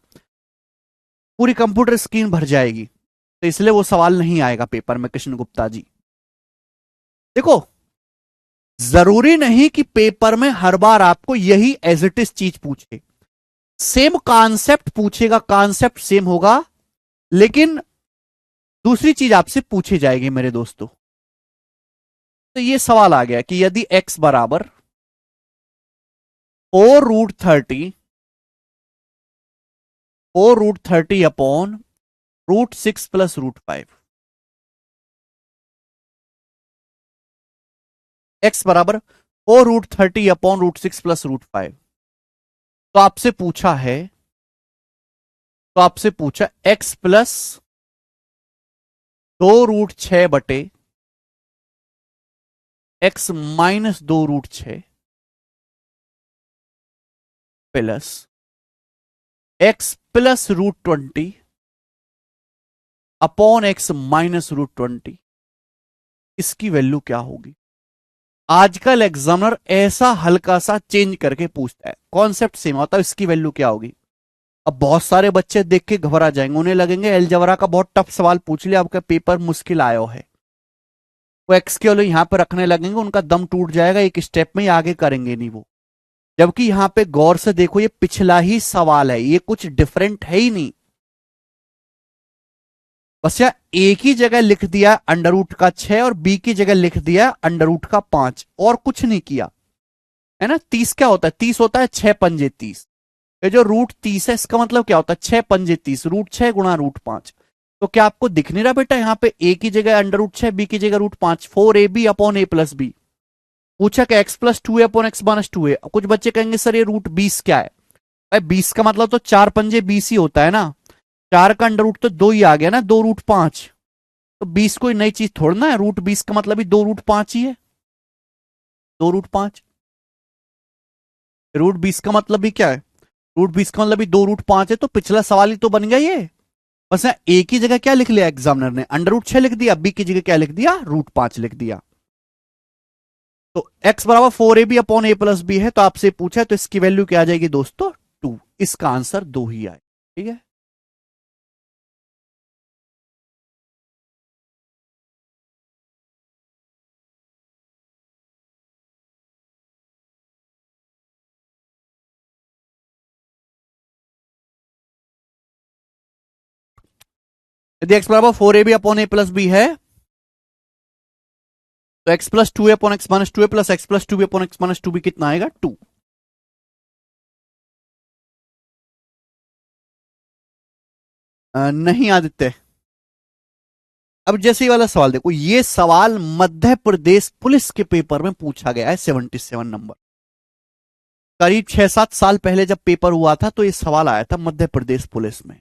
पूरी कंप्यूटर स्क्रीन भर जाएगी, तो इसलिए वो सवाल नहीं आएगा पेपर में कृष्ण गुप्ता जी। देखो, जरूरी नहीं कि पेपर में हर बार आपको यही एज इट इज चीज पूछे, सेम कॉन्सेप्ट पूछेगा, कॉन्सेप्ट सेम होगा, लेकिन दूसरी चीज आपसे पूछी जाएगी मेरे दोस्तों। तो ये सवाल आ गया कि यदि x बराबर 4√30 अपॉन √6 प्लस √5, x बराबर 4√30 अपॉन √6 प्लस √5, तो आपसे पूछा है, तो आपसे पूछा x प्लस 2√6 बटे x minus 2√6 plus x plus √20 upon x minus √20, इसकी वैल्यू क्या होगी? आजकल एग्जामिनर ऐसा हल्का सा चेंज करके पूछता है, कॉन्सेप्ट सेम होता है, इसकी वैल्यू क्या होगी। अब बहुत सारे बच्चे देख के घबरा जाएंगे, उन्हें लगेंगे अलजेब्रा का बहुत टफ सवाल पूछ लिया, आपका पेपर मुश्किल आया है, वो एक्स के वैल्यू यहां पर रखने लगेंगे, उनका दम टूट जाएगा, एक स्टेप में ही आगे करेंगे नहीं वो। जबकि यहां पे गौर से देखो, ये पिछला ही सवाल है, ये कुछ डिफरेंट है ही नहीं, बस यह ए की जगह लिख दिया √6 और बी की जगह लिख दिया √5, और कुछ नहीं किया, है ना। 30 क्या होता है? 30 होता है 6 पंजे 30, ये जो √30 है इसका मतलब क्या होता है? 6 पंजे 30, √6 गुणा √5। तो क्या आपको दिख नहीं रहा बेटा, यहां पे ए की जगह √6, बी की जगह √5, 4ab upon A plus B. पूछा कि x plus 2a upon x minus 2a। कुछ बच्चे कहेंगे सर ये √20 क्या है? भाई 20 का मतलब तो 4 पंजे 20 ही होता है ना, 4 का अंडर रूट तो 2 ही आ गया ना, 2√5। तो 20 कोई नई चीज थोड़ा है, √20 का मतलब ही 2√5 ही है, 2√5। √20 का मतलब भी क्या है? √20 का मतलब भी 2√5 है, तो पिछला सवाल ही तो बन गया ये। बस ए की जगह क्या लिख लिया एग्जामिनर ने? √6 लिख दिया, बी की जगह क्या लिख दिया? √5 लिख दिया। तो x बराबर 4ab upon A plus B है, तो आपसे पूछा है तो इसकी वैल्यू क्या आ जाएगी दोस्तों? 2। इसका आंसर 2 ही आए, ठीक है। यदि x बराबर 4ab upon A plus B है तो x plus 2a upon x minus 2a plus x plus 2b upon x minus 2b कितना आएगा? 2। नहीं आदित्य। अब जैसे ही वाला सवाल देखो, ये सवाल मध्य प्रदेश पुलिस के पेपर में पूछा गया है, 77 नंबर। करीब 6-7 साल पहले जब पेपर हुआ था तो ये सवाल आया था मध्य प्रदेश पुलिस में।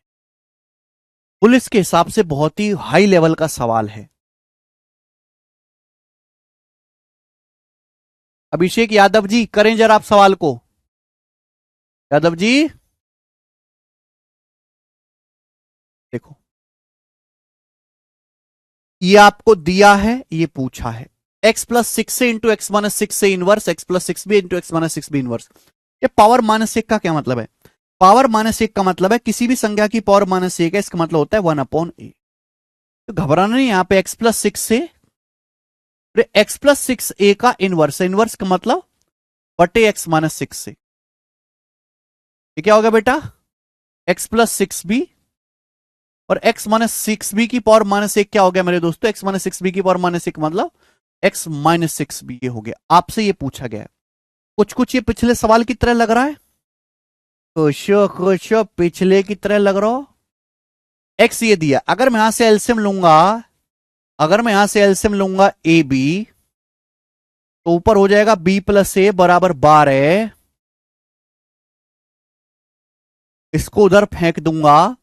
पुलिस के हिसाब से बहुत ही हाई लेवल का सवाल है। अभिषेक यादव जी करें जरा आप सवाल को। यादव जी देखो, ये आपको दिया है, ये पूछा है x प्लस सिक्स से इंटू एक्स माइनस सिक्स से इनवर्स, एक्स प्लस सिक्स भी इंटू एक्स माइनस सिक्स भी इनवर्स। ये पावर माइनस एक का क्या मतलब है? पावर माइनस एक का मतलब है किसी भी संख्या की पावर माइनस एक है, इसका मतलब होता है 1/a। तो घबराना नहीं, यहां पे एक्स प्लस सिक्स से एक्स प्लस सिक्स ए का इनवर्स, इनवर्स का मतलब बटे एक्स माइनस सिक्स से। ये क्या होगा बेटा? एक्स प्लस सिक्स बी, और एक्स माइनस सिक्स बी की पावर माइनस एक क्या हो गया मेरे दोस्तों? एक्स माइनस सिक्स बी की पावर माइनस एक मतलब एक्स माइनस सिक्स बी, ये हो गया। आपसे ये पूछा गया है, कुछ कुछ ये पिछले सवाल की तरह लग रहा है, कुछ कुछ पिछले की तरह लग रहा हो। एक्स ये दिया, अगर मैं यहां से एलसीएम लूंगा, अगर मैं यहां से एलसीएम लूंगा ए बी, तो ऊपर हो जाएगा बी प्लस ए बराबर 12। इसको उधर फेंक दूंगा,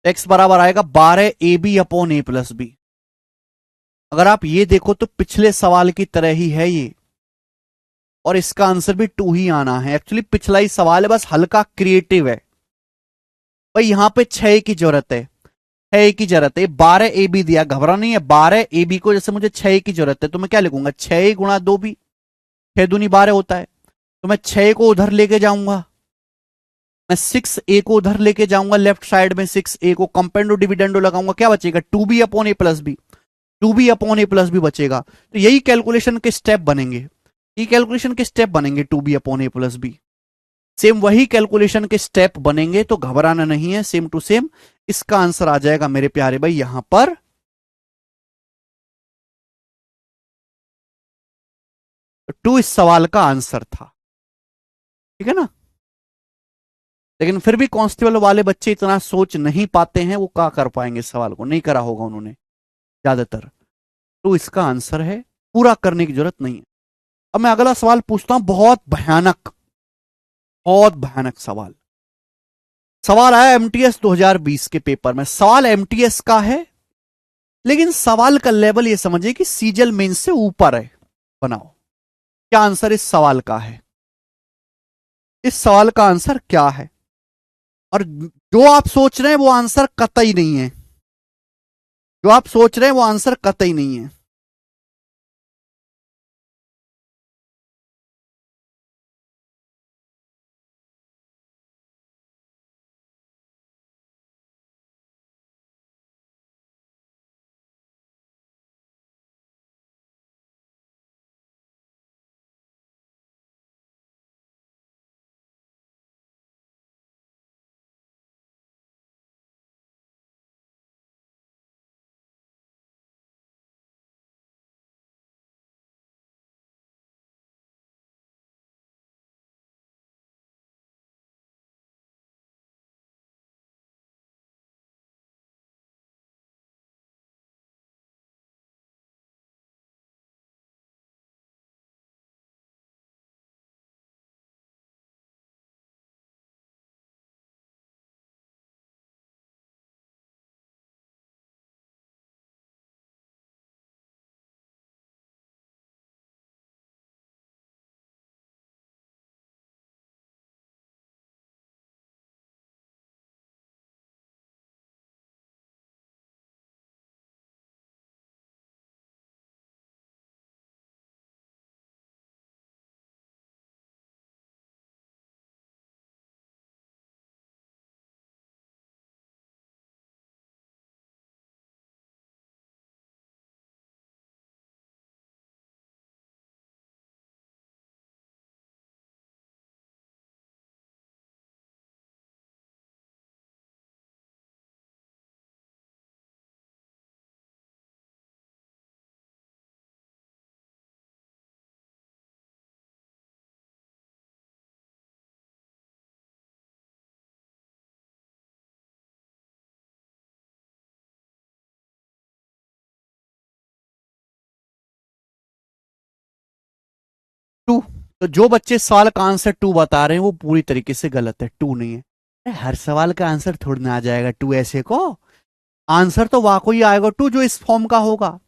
एक्स बराबर आएगा 12 A B upon A plus B. अगर आप ये देखो तो पिछले सवाल की तरह ही है ये, और इसका आंसर भी 2 ही आना है। एक्चुअली पिछला ही सवाल है, बस हल्का क्रिएटिव है भाई। यहां पे 6 की जरूरत है की जरूरत है। 12 ए बी दिया, घबरा नहीं है। 12 ए बी को जैसे मुझे 6 की जरूरत है, तो मैं क्या लिखूंगा? 6 गुणा 2 बी, 6 दूनी 12 होता है। तो मैं 6 को उधर लेके जाऊंगा, मैं 6 ए को उधर लेके जाऊंगा लेफ्ट साइड में, 6 ए को कंपेंडो डिविडेंडो लगाऊंगा, क्या बचेगा? 2b upon A plus B, 2b upon A plus B बचेगा। तो यही कैलकुलेशन के स्टेप बनेंगे, ये कैलकुलेशन के स्टेप बनेंगे 2b upon A plus B. Same वही कैलकुलेशन के स्टेप बनेंगे, तो घबराना नहीं है, सेम टू सेम इसका आंसर आ जाएगा मेरे प्यारे भाई यहां पर। टू इस सवाल का आंसर था, ठीक है ना। लेकिन फिर भी कांस्टेबल वाले बच्चे इतना सोच नहीं पाते हैं, वो क्या कर पाएंगे? इस सवाल को नहीं करा होगा उन्होंने ज्यादातर। तो इसका आंसर है, पूरा करने की जरूरत नहीं है। अब मैं अगला सवाल पूछता हूं, बहुत भयानक सवाल। सवाल आया एमटीएस 2020 के पेपर में। सवाल एमटीएस का है, लेकिन सवाल का लेवल ये समझिए कि सीजल मेन से ऊपर है। बनाओ क्या आंसर इस सवाल का है, इस सवाल का आंसर क्या है। और जो आप सोच रहे हैं वो आंसर कतई नहीं है, जो आप सोच रहे हैं वो आंसर कतई नहीं है। टू। तो जो बच्चे सवाल का आंसर टू बता रहे हैं वो पूरी तरीके से गलत है, टू नहीं है। हर सवाल का आंसर थोड़ी ना आ जाएगा टू ऐसे को, आंसर तो वाकई आएगा टू जो इस फॉर्म का होगा।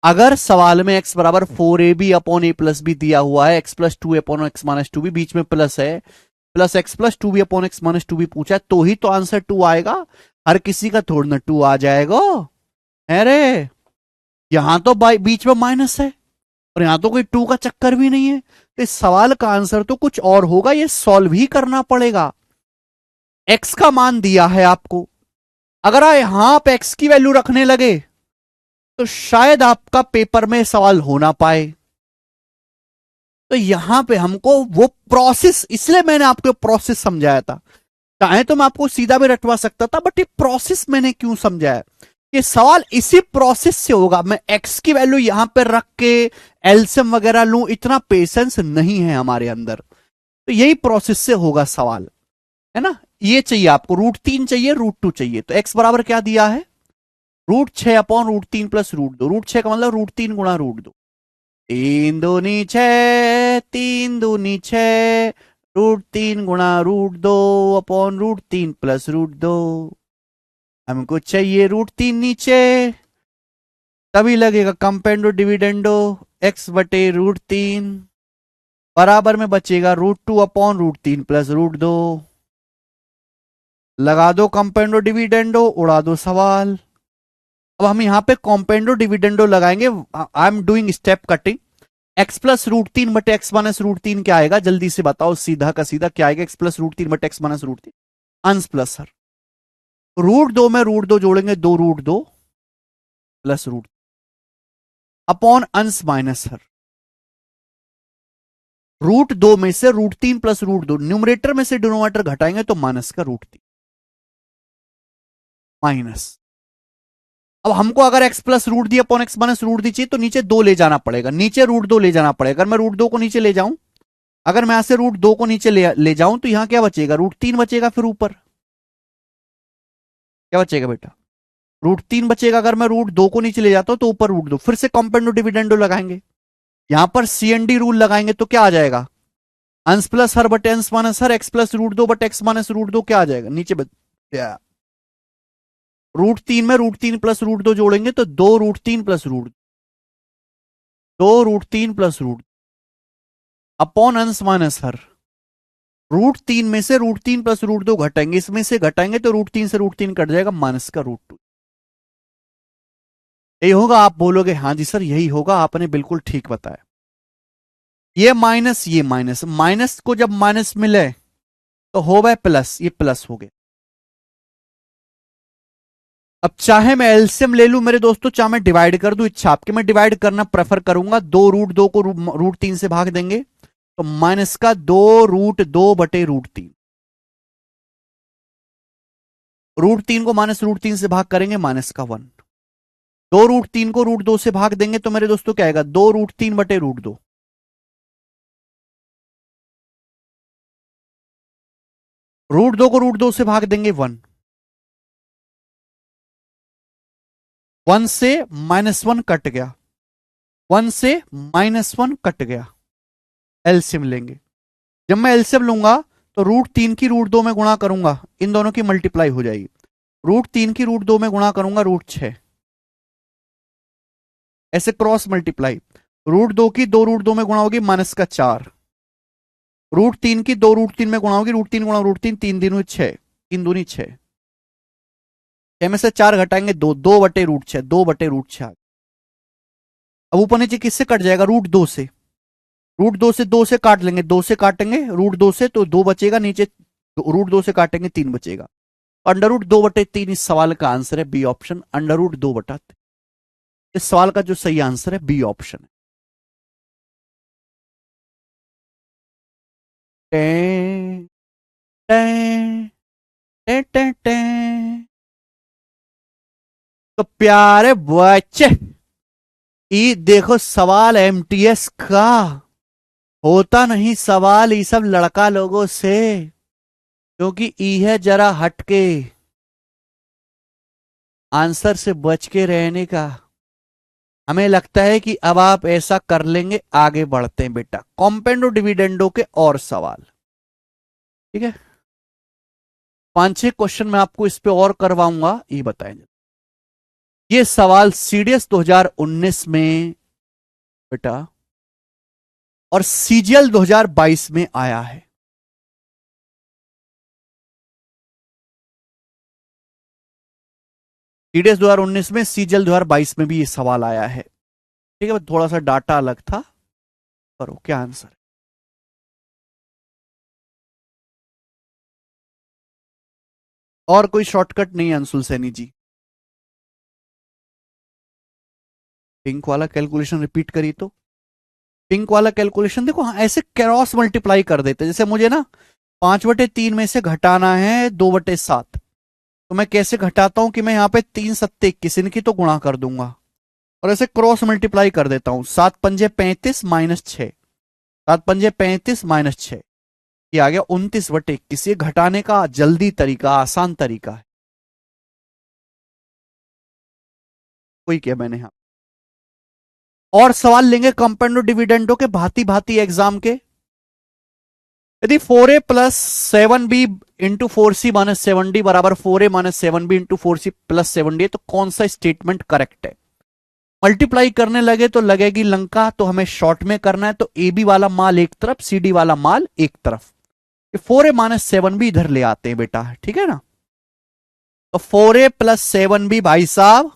अगर सवाल में x बराबर 4ab upon A plus B दिया हुआ है, x plus two upon x minus two B, बीच में प्लस है, plus x plus two B upon x minus two B पूछा है, तो ही तो आंसर टू आएगा। हर किसी का थोड़ा ना टू आ जाएगा, अरे यहां तो बीच में माइनस है और यहां तो कोई 2 का चक्कर भी नहीं है, तो इस सवाल का आंसर तो कुछ और होगा, ये सॉल्व ही करना पड़ेगा। एक्स का मान दिया है आपको, अगर यहां आप एक्स की वैल्यू रखने लगे तो शायद आपका पेपर में सवाल हो ना पाए। तो यहां पे हमको वो प्रोसेस, इसलिए मैंने आपको प्रोसेस समझाया था। चाहे तो मैं आपको सीधा भी रटवा सकता था, बट ये प्रोसेस मैंने क्यों समझाया, ये सवाल इसी प्रोसेस से होगा। मैं एक्स की वैल्यू यहां पर रख के एलसीएम वगैरह लूं, इतना पेशेंस नहीं है हमारे अंदर। तो यही प्रोसेस से होगा सवाल, है ना। ये चाहिए आपको, √3 चाहिए, √2 चाहिए। तो एक्स बराबर क्या दिया है, √6 अपॉन √3 प्लस √2। √6 का मतलब √3 गुणा √2। 3 दूनी 6, 3 दूनी 6, √3 गुणा √2 अपॉन √3 प्लस √2। हमको चाहिए √3 नीचे, तभी लगेगा कंपेंडो डिविडेंडो एक्स बटे √3 बराबर में बचेगा √2 अपॉन √3 प्लस √2। लगा दो कंपेंडो डिविडेंडो, उड़ा दो सवाल। अब हम यहां पे कॉम्पेंडो डिविडेंडो लगाएंगे। I am doing step cutting. X plus √3 बटे एक्स माइनस √3 क्या आएगा, जल्दी से बताओ, सीधा का सीधा क्या आएगा। एक्स प्लस √3 बटे एक्स माइनस √3 अंश प्लस सर, √2 में √2 जोड़ेंगे, 2 √2 प्लस √ अपॉन अंश माइनस सर, √2 में से √3 प्लस √2, न्यूमरेटर में से डिनोमिनेटर घटाएंगे तो माइनस का √3 माइनस। अब हमको अगर x plus √d upon x minus √d चाहिए तो नीचे 2 ले जाना पड़ेगा, नीचे √2 ले जाना पड़ेगा। अगर मैं √2 को नीचे ले जाऊं, अगर मैं यहां से √2 को नीचे ले जाऊं तो यहां क्या बचेगा, √3 बचेगा। फिर ऊपर क्या बचेगा बेटा, √3 बचेगा। अगर मैं √2 को नीचे ले जाता हूं तो ऊपर √2, फिर से कॉम्पेंडो डिविडेंडो लगाएंगे, यहां पर CND रूल लगाएंगे तो क्या आ जाएगा, अंश प्लस हर बटे अंश माइनस हर, एक्स प्लस √2 बटे एक्स माइनस √2 क्या आ जाएगा नीचे √3 में √3 प्लस √2 जोड़ेंगे तो 2 √3 प्लस √2, 2 √3 प्लस √2 अपॉन अंश माइनस हर। √3 में से √3 प्लस √2 घटाएंगे, इसमें से घटाएंगे तो √3 से √3 कट जाएगा, माइनस का √2। यही होगा। आप बोलोगे हाँ जी सर यही होगा, आपने बिल्कुल ठीक बताया। ये माइनस, ये माइनस, माइनस को जब माइनस मिले तो हो गए प्लस, ये प्लस हो गया। अब चाहे मैं एलसीएम ले लूं मेरे दोस्तों, चाहे मैं डिवाइड कर दूं, इच्छा आपके, मैं डिवाइड करना प्रेफर करूंगा। 2 √2 को √3 से भाग देंगे तो माइनस का 2 √2 बटे √3, √3 को माइनस √3 से भाग करेंगे माइनस का 1। 2 √3 को √2 से भाग देंगे तो मेरे दोस्तों क्या आएगा, 2 √3 बटे √2। √2 को √2 से भाग देंगे 1, 1 से -1 कट गया, 1 से -1 कट गया। एलसीएम लेंगे, जब मैं एलसीएम लूंगा तो √3 की √2 में गुणा करूंगा, इन दोनों की मल्टीप्लाई हो जाएगी। √3 की √2 में गुणा करूंगा √6, ऐसे क्रॉस मल्टीप्लाई। √2 की 2 √2 में गुणा होगी माइनस का 4, √3 की 2 √3 में गुणा होगी, √3 गुणा √3, 3 दूनी 6, 3 दूनी 6, 6 में से 4 घटाएंगे 2, 2 बटे √6, 2 बटे √6। अब ऊपर नीचे किससे कट जाएगा, √2 से, √2 से 2 से काट लेंगे, 2 से काटेंगे √2 से तो 2 बचेगा, नीचे √2 से काटेंगे 3 बचेगा। √2/3 इस सवाल का आंसर है, बी ऑप्शन, √2/3। इस सवाल का जो सही आंसर है बी ऑप्शन है। टे, टे, टे, टे, टे। तो प्यारे बच्चे, ये देखो सवाल एमटीएस का होता नहीं सवाल, ये सब लड़का लोगों से, क्योंकि ई है जरा हटके, आंसर से बच के रहने का। हमें लगता है कि अब आप ऐसा कर लेंगे। आगे बढ़ते हैं बेटा, कॉम्पेंडो डिविडेंडो के और सवाल, ठीक है। 5-6 क्वेश्चन मैं आपको इस पे और करवाऊंगा, ये बताएं। ये सवाल सीडीएस 2019 में बेटा और सीजीएल 2022 में आया है। TDS 2019 में, CGL 2022 में भी ये सवाल आया है। ठीक है, थोड़ा सा डाटा अलग था। करो क्या आंसर है। और कोई शॉर्टकट नहीं है अंशुल सैनी जी। पिंक वाला कैलकुलेशन रिपीट करी तो, पिंक वाला कैलकुलेशन देखो, हाँ ऐसे क्रॉस मल्टीप्लाई कर देते, जैसे मुझे ना 5/3 में से घटाना है 2/7, तो मैं कैसे घटाता हूं कि मैं यहाँ पे 3 7 21 इनकी तो गुणा कर दूंगा और ऐसे क्रॉस मल्टीप्लाई कर देता हूं। 7×5 = 35 -6, 7×5 - 6, ये आ गया 29/21। ये घटाने का जल्दी तरीका, आसान तरीका है। कोई किया मैंने यहाँ। और सवाल लेंगे कंपाउंड डिविडेंडो के भांति भांति एग्जाम के। यदि 4a + 7b × 4c - 7d बराबर 4a - 7b × 4c + 7d है, तो कौन सा स्टेटमेंट करेक्ट है। मल्टीप्लाई करने लगे तो लगेगी लंका, तो हमें शॉर्ट में करना है, तो ए बी वाला माल एक तरफ, सी डी वाला माल एक तरफ। 4a - 7b इधर ले आते हैं बेटा, ठीक है ना। तो 4a + 7b भाई साहब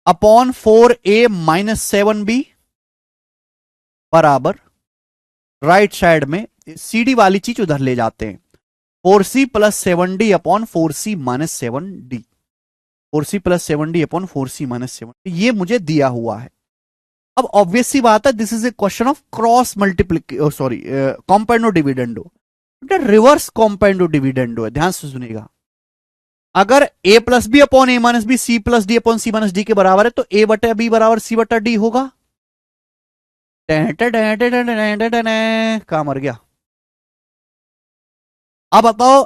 अपॉन 4a - 7b बराबर राइट साइड में सीडी वाली चीज उधर ले जाते हैं। 4c + 7d upon 4c - 7d, 4c + 7d upon 4c - 7d, ये मुझे दिया हुआ है। अब ऑब्वियस सी बात है, this is a question of cross multiplic sorry compound dividendo, reverse compound dividendo है, ध्यान से सुनिएगा। अगर a + b upon a - b, c + d upon c - d के बराबर है, तो a/b बराबर c/d होगा। कहां मर गया। अब बताओ,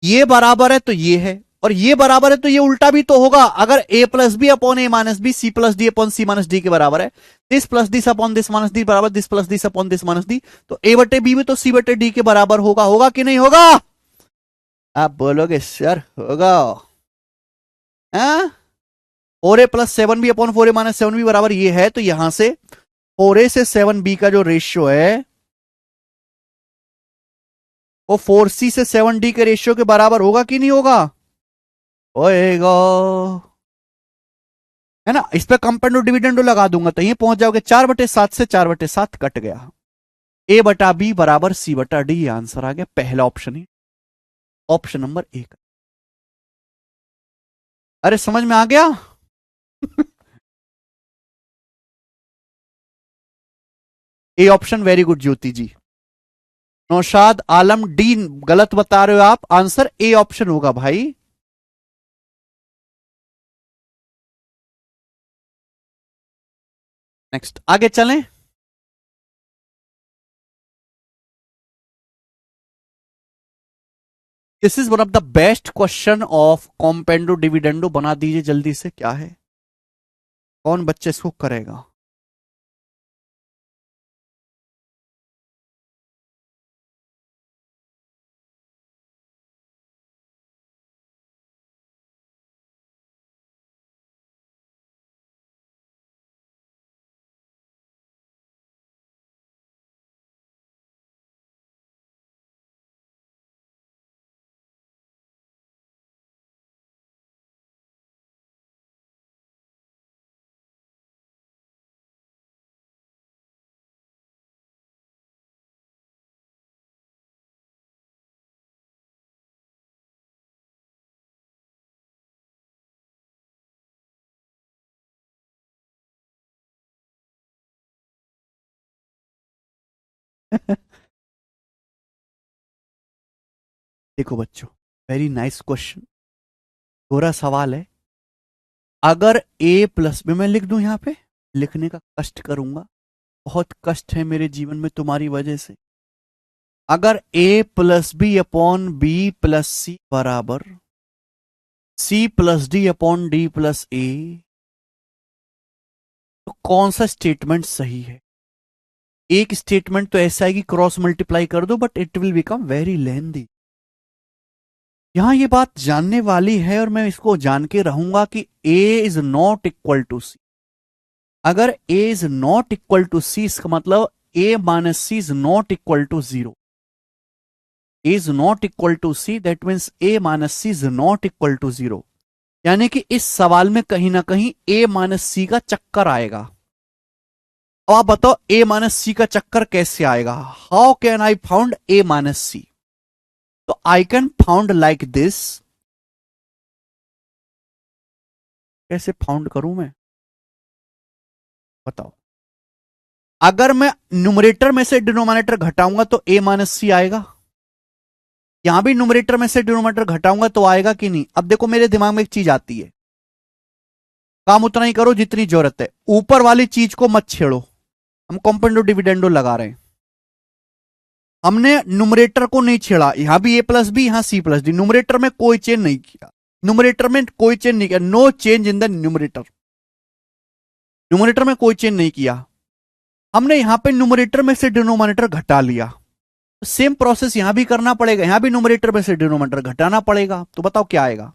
ये बराबर है तो ये है, और ये बराबर है तो ये उल्टा भी तो होगा। अगर a + b upon a - b, c + d upon c - d के बराबर है, this plus this upon this minus D बराबर this plus this upon this minus D, तो a/b भी तो c/d के बराबर होगा। होगा कि नहीं होगा। आप बोलोगे सर होगा। 4a + 7b upon 4a - 7b बराबर ये है, तो यहां से 4a से 7b का जो रेशियो है वो 4c से 7d के रेशियो के बराबर होगा कि नहीं होगा। होएगा, है ना। इस पे कंपाउंड डिविडेंडो लगा दूंगा तो ये पहुंच जाओगे 4/7 से 4/7 कट गया। a/b बराबर c/d, आंसर आ गया पहला ऑप्शन ही, ऑप्शन नंबर 1। अरे समझ में आ गया। A option very good Jyoti ji. Naushad Alam D गलत बता रहे हो आप, आंसर ए ऑप्शन होगा भाई। नेक्स्ट आगे चलें। This is one of the best question of componendo dividendo, बना दीजिए जल्दी से, क्या है, कौन बच्चे इसको करेगा। देखो बच्चों, वेरी नाइस क्वेश्चन, थोड़ा सवाल है। अगर a+ में मैं लिख दूं, यहां पे लिखने का कष्ट करूंगा, बहुत कष्ट है मेरे जीवन में तुम्हारी वजह से। अगर a + b upon b + c बराबर c + d upon d + a, तो कौन सा स्टेटमेंट सही है। एक स्टेटमेंट तो ऐसा है कि क्रॉस मल्टीप्लाई कर दो, but it will become very लेंदी। यहां ये बात जानने वाली है और मैं इसको जान के रहूंगा कि a is not equal to c। अगर a is not equal to c, इसका मतलब a - c is not equal to 0। a is not equal to c, that means a - c is not equal to 0। यानी कि इस सवाल में कहीं ना कहीं a माइनस सी का चक्कर आएगा। अब आप बताओ a माइनस सी का चक्कर कैसे आएगा? How can I found a minus सी? तो I can found like this. कैसे फाउंड करूं मैं, बताओ? अगर मैं न्यूमरेटर में से डिनोमिनेटर घटाऊंगा तो a माइनस सी आएगा। यहां भी न्यूमरेटर में से डिनोमिनेटर घटाऊंगा तो आएगा कि नहीं? अब देखो मेरे दिमाग में एक चीज आती है, काम उतना ही करो जितनी जरूरत है, ऊपर वाली चीज को मत छेड़ो। हम कॉम्पोनेंडो डिविडेंडो लगा रहे हैं, हमने न्यूमरेटर को नहीं छेड़ा। यहां भी a प्लस बी, यहां c प्लस डी, न्यूमरेटर में कोई चेंज नहीं किया। न्यूमरेटर में कोई चेंज नहीं किया, no change in the numerator. Numerator में कोई चेंज नहीं किया। हमने यहां पे न्यूमरेटर में से डिनोमिनेटर घटा लिया, तो सेम प्रोसेस यहां भी करना पड़ेगा, यहां भी न्यूमरेटर में से डिनोमिनेटर घटाना पड़ेगा। तो बताओ क्या आएगा?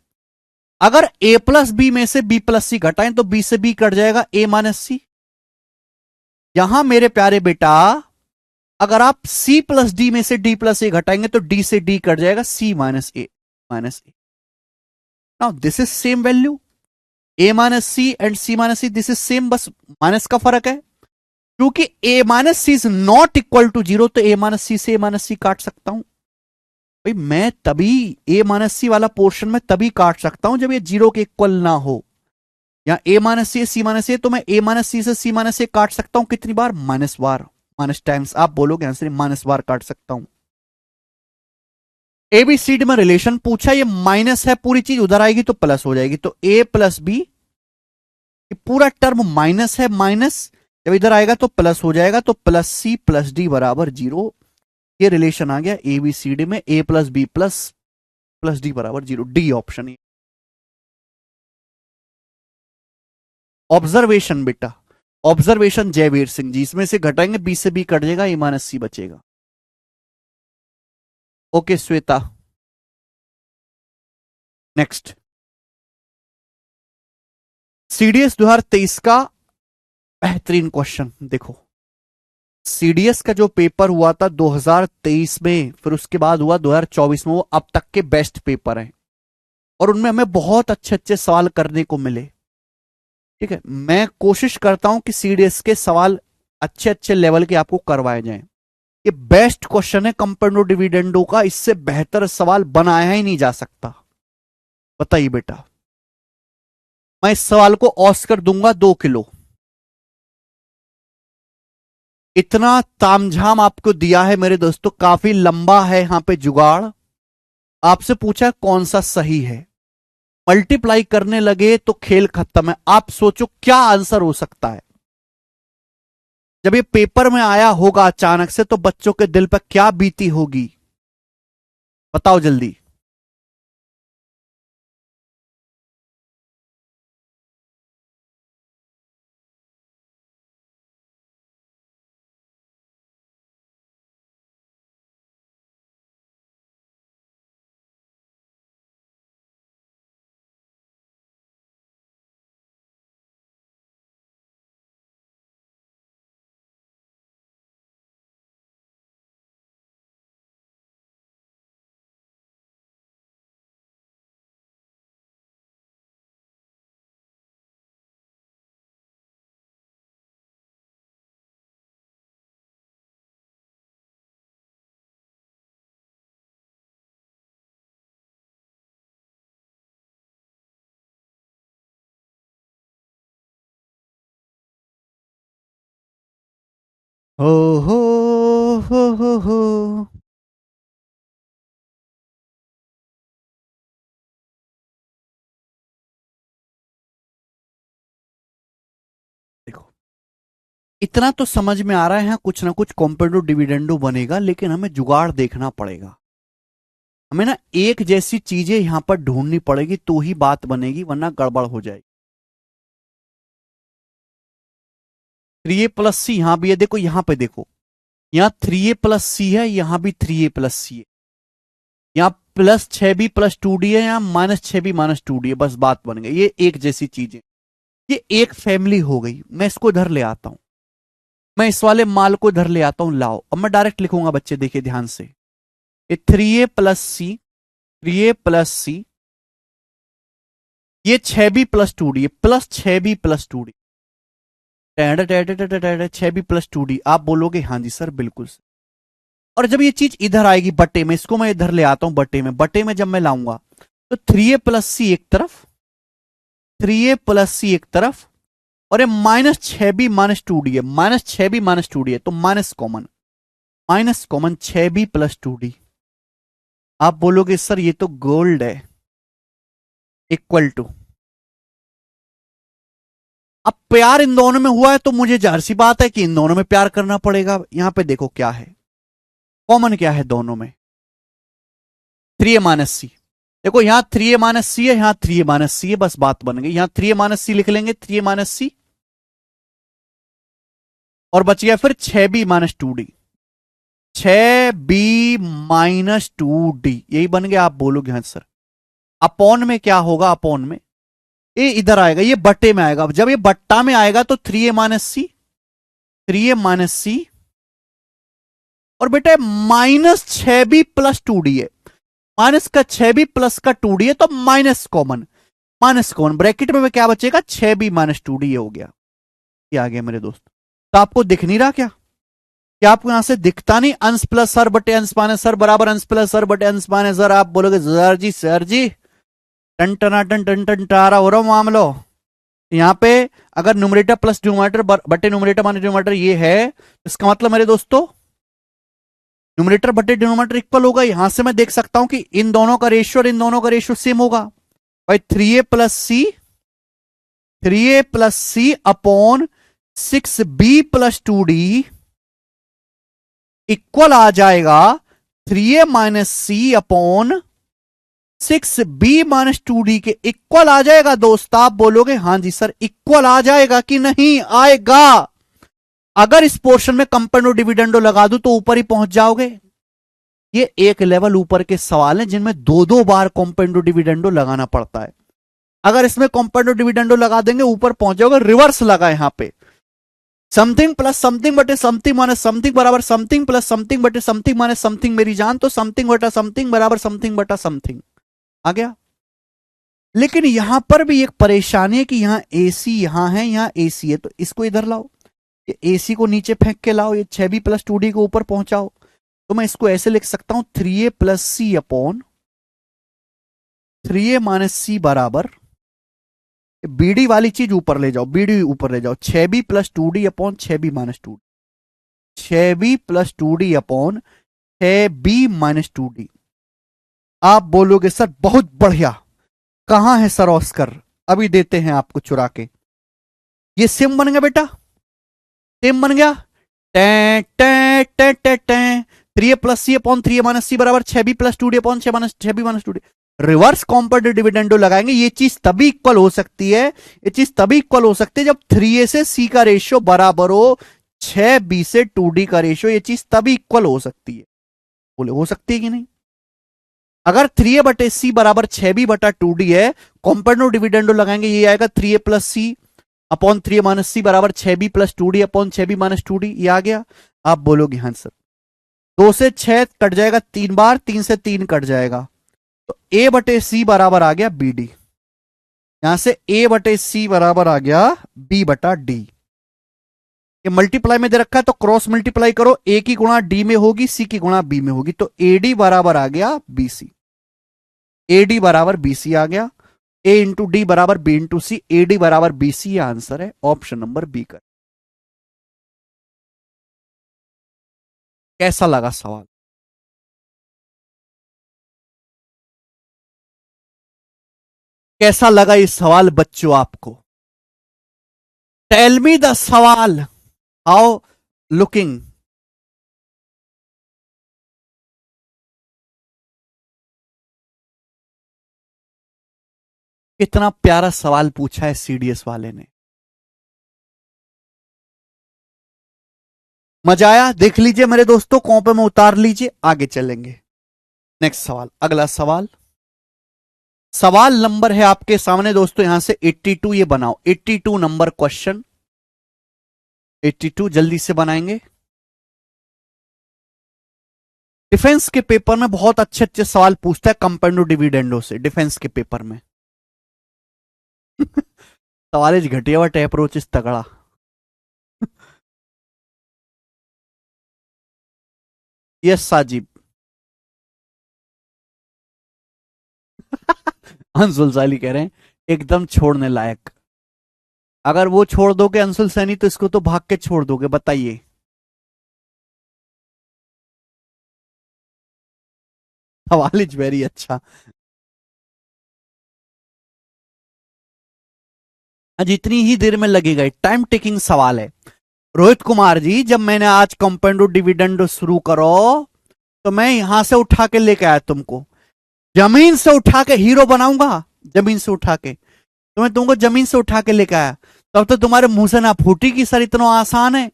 अगर a प्लस बी में से b प्लस सी घटाएं तो b से b कट जाएगा, a माइनस सी। यहां मेरे प्यारे बेटा अगर आप c प्लस डी में से d प्लस ए घटाएंगे तो d से d कट जाएगा, c minus A minus A. Now this is same value, a minus C and c minus C, this is same, बस माइनस का फर्क है। क्योंकि a minus C is not equal to zero, तो a minus C से a minus सी काट सकता हूं। भाई मैं तभी a माइनस सी वाला पोर्शन में तभी काट सकता हूं जब ये जीरो के इक्वल ना हो। या a माइनस सी माइनस ए, तो मैं a माइनस सी से c माइनस ए काट सकता हूं कितनी बार? माइनस बार, माइनस टाइम्स। आप बोलोगे आंसर माइनस बार काट सकता हूं। एबीसीडी में रिलेशन पूछा, ये माइनस है, पूरी चीज उधर आएगी तो प्लस हो जाएगी, तो a प्लस बी, पूरा टर्म माइनस है, माइनस जब इधर आएगा तो प्लस हो जाएगा, तो प्लस सी प्लस डी बराबर जीरो। ये रिलेशन आ गया एबीसीडी में, a plus B plus plus D बराबर जीरो, डी ऑप्शन। ऑब्जर्वेशन बेटा, ऑब्जर्वेशन जयवीर सिंह जी, इसमें से घटाएंगे बी से बी कट जाएगा, ए माइनस सी बचेगा। Okay Shweta, next. सीडीएस 2023 का बेहतरीन क्वेश्चन देखो। सीडीएस का जो पेपर हुआ था 2023 में, फिर उसके बाद हुआ 2024 में, वो अब तक के बेस्ट पेपर हैं और उनमें हमें बहुत अच्छे अच्छे सवाल करने को मिले। ठीक है, मैं कोशिश करता हूं कि सीडीएस के सवाल अच्छे अच्छे लेवल के आपको करवाए जाएं। ये बेस्ट क्वेश्चन है कंपेंडो डिविडेंडो का, इससे बेहतर सवाल बनाया ही नहीं जा सकता। बताइए बेटा, मैं इस सवाल को ऑस्कर दूंगा 2 किलो। इतना तामझाम आपको दिया है मेरे दोस्तों, काफी लंबा है यहां पे जुगाड़। आपसे पूछा कौन सा सही है, मल्टीप्लाई करने लगे तो खेल खत्म है। आप सोचो क्या आंसर हो सकता है। जब ये पेपर में आया होगा अचानक से तो बच्चों के दिल पर क्या बीती होगी, बताओ जल्दी। हो हो हो। देखो इतना तो समझ में आ रहा है, यहाँ कुछ ना कुछ कॉम्पेंडो डिविडेंडो बनेगा, लेकिन हमें जुगाड़ देखना पड़ेगा। हमें ना एक जैसी चीजें यहां पर ढूंढनी पड़ेगी तो ही बात बनेगी, वरना गड़बड़ हो जाएगी। 3a प्लस सी यहां भी है, देखो यहां पे देखो, यहां 3a प्लस सी है, यहां भी 3a प्लस सी है, यहां प्लस 6b प्लस 2d है, यहां माइनस 6b माइनस 2d है, बस बात बन गई। ये एक जैसी चीजें, ये एक फैमिली हो गई। मैं इसको इधर ले आता हूं, मैं इस वाले माल को इधर ले आता हूं, लाओ। अब मैं डायरेक्ट लिखूंगा बच्चे, देखिए ध्यान से, ये 3a प्लस सी, 3a प्लस सी ये 6b plus 2d plus 6b plus 2d, 6b plus 2d। आप बोलोगे हाँ जी सर बिल्कुल सर। और जब ये चीज इधर आएगी बटे में, इसको मैं इधर ले आता हूं बटे में जब मैं लाऊंगा तो 3a प्लस सी एक तरफ, 3a प्लस सी एक तरफ, और ये -6b-2d है, -6b-2d है तो minus common 6b plus 2d। आप बोलोगे सर ये तो गोल्ड है, इक्वल टू। अब प्यार इन दोनों में हुआ है तो मुझे जाहिर सी बात है कि इन दोनों में प्यार करना पड़ेगा। यहां पे देखो क्या है, कॉमन क्या है दोनों में, 3a माइनस सी। देखो यहां 3a माइनस सी है, यहां 3a माइनस सी है, बस बात बन गई। यहां 3a माइनस सी लिख लेंगे, 3a माइनस सी, और बच गया फिर 6b-2d, 6b-2d, यही बन गया। आप बोलोगे हाँ सर। अपॉन में क्या होगा, अपॉन में ये इधर आएगा, ये बट्टे में आएगा। जब ये बट्टा में आएगा तो 3a माइनस सी, 3a माइनस सी, और बेटा -6b+2d है, माइनस का 6b प्लस का 2d है तो माइनस कॉमन, ब्रैकेट में क्या बचेगा, 6b-2d ये हो गया। ये आ गया मेरे दोस्त। तो आपको दिख नहीं रहा क्या आपको यहां से दिखता नहीं, अंश प्लस सर बटे अंश माइनस सर बराबर अंश प्लस सर बटे अंश माइनस सर। आप बोलोगे सर जी टन टना टन टन टन टारा हो रहा मामलो। यहां पे अगर न्यूमरेटर प्लस डिनोमिनेटर बटे न्यूमरेटर माइनस डिनोमिनेटर ये है, इसका मतलब मेरे दोस्तों न्यूमरेटर बटे डिनोमिनेटर इक्वल होगा। यहां से मैं देख सकता हूं कि इन दोनों का रेशियो और इन दोनों का रेशियो सेम होगा भाई। 3a प्लस सी अपॉन 6b+2d इक्वल आ जाएगा 3a माइनस सी अपॉन 6b-2d के इक्वल आ जाएगा दोस्त। आप बोलोगे हाँ जी सर इक्वल आ जाएगा कि नहीं आएगा। अगर इस पोर्शन में कंपेंडो डिविडेंडो लगा दूं तो ऊपर ही पहुंच जाओगे। ये एक लेवल ऊपर के सवाल हैं जिनमें दो दो बार कंपेंडो डिविडेंडो लगाना पड़ता है। अगर इसमें कंपेंडो डिविडेंडो लगा देंगे ऊपर पहुंच जाओगे। रिवर्स लगा यहां पे, समथिंग प्लस समथिंग बटे समथिंग माइनस समथिंग बराबर समथिंग प्लस समथिंग बटे समथिंग माइनस समथिंग मेरी जान, तो समथिंग बटा समथिंग बराबर समथिंग बटा समथिंग आ गया। लेकिन यहां पर भी एक परेशानी है कि यहां एसी यहां है, यहां एसी है, तो इसको इधर लाओ, ये एसी को नीचे फेंक के लाओ, ये 6b+2d को ऊपर पहुंचाओ। तो मैं इसको ऐसे लिख सकता हूं 3a प्लस सी अपॉन 3a माइनस सी बराबर, बीडी वाली चीज ऊपर ले जाओ, बीडी ऊपर ले जाओ, 6b+2d upon 6b-2d, 6b+2d upon 6b-2d। आप बोलोगे सर बहुत बढ़िया, कहां है सर ऑस्कर, अभी देते हैं आपको चुरा के। ये सेम बन गया बेटा, सेम बन गया। टे टे टे टे टे 3a प्लस सी अपॉन 3a माइनस सी बराबर 6b+2d upon 6b-2d। Reverse component dividendo लगाएंगे। ये चीज तभी इक्वल हो सकती है, ये चीज तभी इक्वल हो सकती है जब 3a से c का रेशियो बराबर हो 6b से 2d का रेशियो। ये चीज तभी इक्वल हो सकती है, बोले हो सकती है कि नहीं। अगर 3a बटे सी बराबर 6b/2d है, कॉम्पोनेंट डिविडेंडो लगाएंगे, ये आएगा 3a प्लस सी अपॉन 3a माइनस सी बराबर 6b+2d अपॉन 6b-2d। ये आ गया। आप बोलोगे हाँ सर, 2 से 6 कट जाएगा 3 बार, 3 से 3 कट जाएगा, तो a बटे सी बराबर आ गया bd। यहां से a बटे सी बराबर आ गया b/d। ये मल्टीप्लाई में दे रखा है तो क्रॉस मल्टीप्लाई करो, a की गुणा d में होगी, c की गुणा b में होगी, तो ad बराबर आ गया bc, ad बराबर bc आ गया। a इंटू डी बराबर b इंटू सी, ad बराबर bc। ये आंसर है ऑप्शन नंबर बी का। कैसा लगा सवाल, कैसा लगा ये सवाल बच्चों आपको? टेल मी द सवाल, हाउ लुकिंग। कितना प्यारा सवाल पूछा है सीडीएस वाले ने, मजा आया। देख लीजिए मेरे दोस्तों, कॉपी में उतार लीजिए, आगे चलेंगे। नेक्स्ट सवाल, अगला सवाल, सवाल नंबर है आपके सामने दोस्तों यहां से 82। ये बनाओ 82 नंबर क्वेश्चन, 82 जल्दी से बनाएंगे। डिफेंस के पेपर में बहुत अच्छे अच्छे सवाल पूछता है कंपेंडो डिविडेंडो से, डिफेंस के पेपर में। सवाल इज घटिया बट अप्रोच इज तगड़ा। यस साजिब। अंशुल साली कह रहे हैं एकदम छोड़ने लायक। अगर वो छोड़ दोगे अंशुल सैनी तो इसको तो भाग के छोड़ दोगे, बताइए। सवाल इज वेरी अच्छा। जितनी ही देर में लगेगा, टाइम टेकिंग सवाल है। रोहित कुमार जी, जब मैंने आज कंपाउंड डिविडेंड शुरू करो तो मैं यहां से उठा के लेके आया तुमको, जमीन से उठा के हीरो बनाऊंगा। जमीन से उठा के तो मैं तुमको जमीन से उठा के लेके आया, तब तो तुम्हारे मुंह से ना फूटी कि सर इतना आसान है।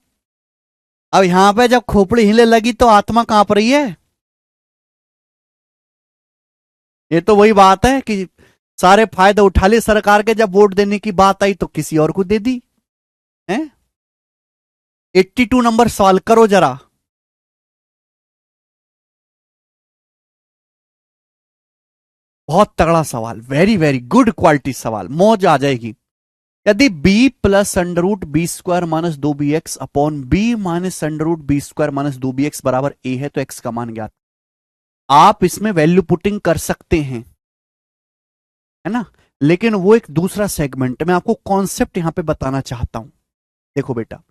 अब यहां पे जब खोपड़ी हिले लगी तो आत्मा कांप रही है। ये तो वही बात है कि सारे फायदे उठा लिए सरकार के, जब वोट देने की बात आई तो किसी और को दे दी है। 82 नंबर सवाल करो जरा। बहुत तगड़ा सवाल, वेरी वेरी गुड क्वालिटी सवाल, मौज आ जाएगी। यदि b plus under root B square minus 2bx upon b minus under root B square minus 2bx बराबर a है तो x का मान ज्ञात। आप इसमें वैल्यू पुटिंग कर सकते हैं, है ना, लेकिन वो एक दूसरा सेगमेंट, मैं आपको कॉन्सेप्ट यहां पे बताना चाहता हूं। देखो बेटा,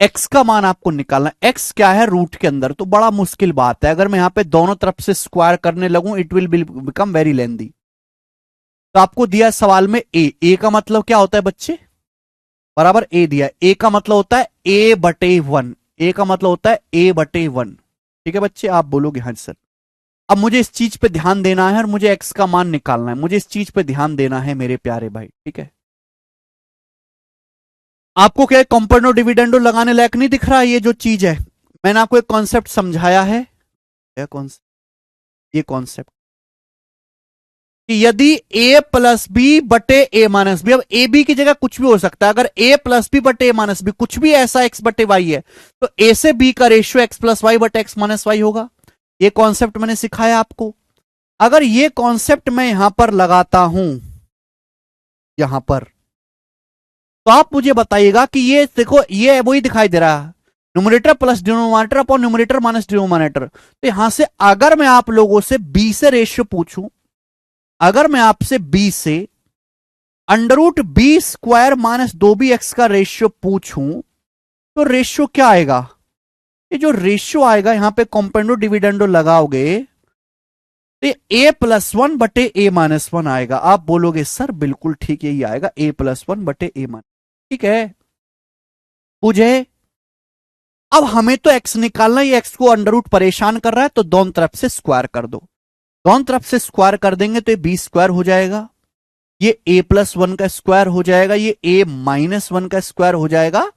x का मान आपको निकालना, x क्या है रूट के अंदर, तो बड़ा मुश्किल बात है। अगर मैं यहां पे दोनों तरफ से स्क्वायर करने लगूं it will become very lengthy. तो आपको दिया है सवाल में ए का मतलब क्या होता है बच्चे, बराबर ए दिया है। ए का मतलब होता है ए बटे वन, ए का मतलब होता है ए बटे वन। ठीक है बच्चे, आप बोलोगे हाँ सर। अब मुझे इस चीज पे ध्यान देना है और मुझे एक्स का मान निकालना है, मुझे इस चीज पे ध्यान देना है मेरे प्यारे भाई, ठीक है। आपको क्या कंपाउंड डिविडेंडो लगाने लायक नहीं दिख रहा है? ये जो चीज है, मैंने आपको एक कॉन्सेप्ट समझाया है, क्या कॉन्सेप्ट, ये कॉन्सेप्ट कि यदि a प्लस बी बटे ए माइनस बी, अब ए बी की जगह कुछ भी हो सकता है, अगर a प्लस बी बटे ए माइनस बी कुछ भी ऐसा x बटे वाई है तो a से b का रेशियो x प्लस वाई बटे एक्स माइनस वाई होगा। ये कॉन्सेप्ट मैंने सिखाया आपको। अगर ये कॉन्सेप्ट मैं यहां पर लगाता हूं, यहां पर, तो आप मुझे बताइएगा कि ये देखो ये वही दिखाई दे रहा है, numerator plus denominator upon numerator minus denominator. तो यहां से अगर मैं आप लोगों से b से रेशियो पूछूं, अगर मैं आपसे b से under root B square minus 2bx का रेशियो पूछूं तो रेशियो क्या आएगा? ये जो रेशियो आएगा यहां पे कॉम्पेंडो डिविडेंडो लगाओगे तो ए प्लस वन बटे ए माइनस वन आएगा। आप बोलोगे सर बिल्कुल ठीक यही आएगा, ए प्लस वन बटे ए माइनस, ठीक है। बुझे? अब हमें तो एक्स निकालना, ये एक्स को अंडर रूट परेशान कर रहा है तो दोनों तरफ से स्क्वायर कर दो। दोनों तरफ से स्क्वायर कर देंगे तो ये बी स्क्वायर हो जाएगा, ये a प्लस वन का स्क्वायर हो जाएगा, ये a माइनस वन का स्क्वायर हो जाएगा,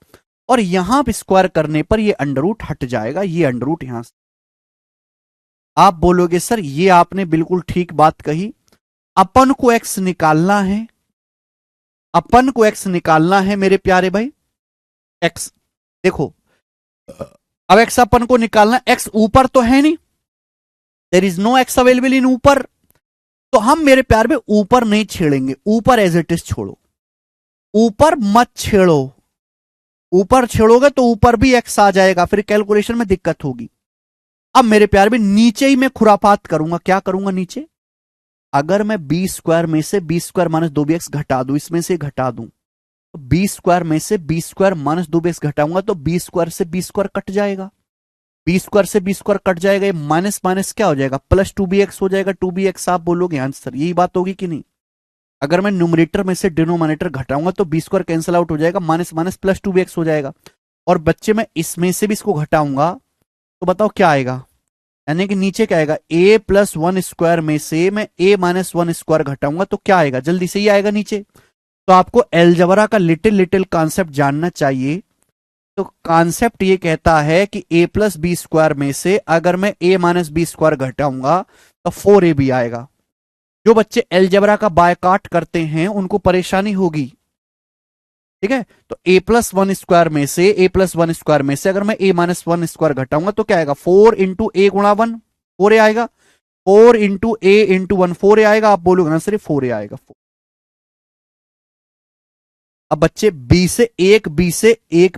और यहां पर स्क्वायर करने पर ये अंडर रूट हट जाएगा, ये अंडर रूट यहां से। आप बोलोगे सर ये आपने बिल्कुल ठीक बात कही, अपन को x निकालना है, अपन को x निकालना है मेरे प्यारे भाई। x देखो, अब x अपन को निकालना, x ऊपर तो है नहीं, there is no x available in ऊपर, तो हम मेरे प्यार में ऊपर नहीं छेड़ेंगे, ऊपर एज इट इज छोड़ो, ऊपर मत छेड़ो। ऊपर छेड़ोगे तो ऊपर भी एक्स आ जाएगा, फिर कैलकुलेशन में दिक्कत होगी। अब मेरे प्यार में नीचे ही मैं खुरापात करूंगा, क्या करूंगा नीचे, अगर मैं बी स्क्वायर में से बी स्क्वायर माइनस 2bx घटा दूं, इसमें से घटा दूं, तो बी स्क्वायर में से बी स्क्वायर माइनस 2bx घटाऊंगा तो बी स्क्वायर से बी स्क्वायर कट जाएगा, बी स्क्वायर से बी स्क्वायर कट जाएगा, ये माइनस माइनस क्या हो जाएगा, प्लस 2bx हो जाएगा। 2bx आप बोलोगे आंसर, यही बात होगी कि नहीं? अगर मैं न्यूमरेटर में से डिनोमिनेटर घटाऊंगा तो बी स्क्वायर कैंसिल आउट हो जाएगा, माइनस माइनस प्लस 2bx हो जाएगा। और बच्चे मैं इसमें से भी इसको घटाऊंगा तो बताओ क्या आएगा, यानी कि नीचे क्या आएगा, a प्लस वन स्क्वायर में से मैं a माइनस वन स्क्वायर घटाऊंगा तो क्या आएगा, जल्दी से ही आएगा नीचे। तो आपको एलजबरा का लिटिल लिटिल कॉन्सेप्ट जानना चाहिए। तो कॉन्सेप्ट ये कहता है कि a प्लस बी स्क्वायर में से अगर मैं a माइनस बी स्क्वायर घटाऊंगा तो 4ab आएगा। जो बच्चे एलजबरा का बायकाट करते हैं उनको परेशानी होगी, ठीक है। तो a प्लस वन स्क्वायर में से a प्लस वन स्क्वायर में से अगर मैं a माइनस वन स्क्वायर घटाऊंगा तो क्या आएगा, 4 इंटू ए गुणा वन, 4a आएगा, 4 इंटू ए इंटू वन 4a आएगा। आप बोलोगे ना सर 4a आएगा, अब बच्चे बी से एक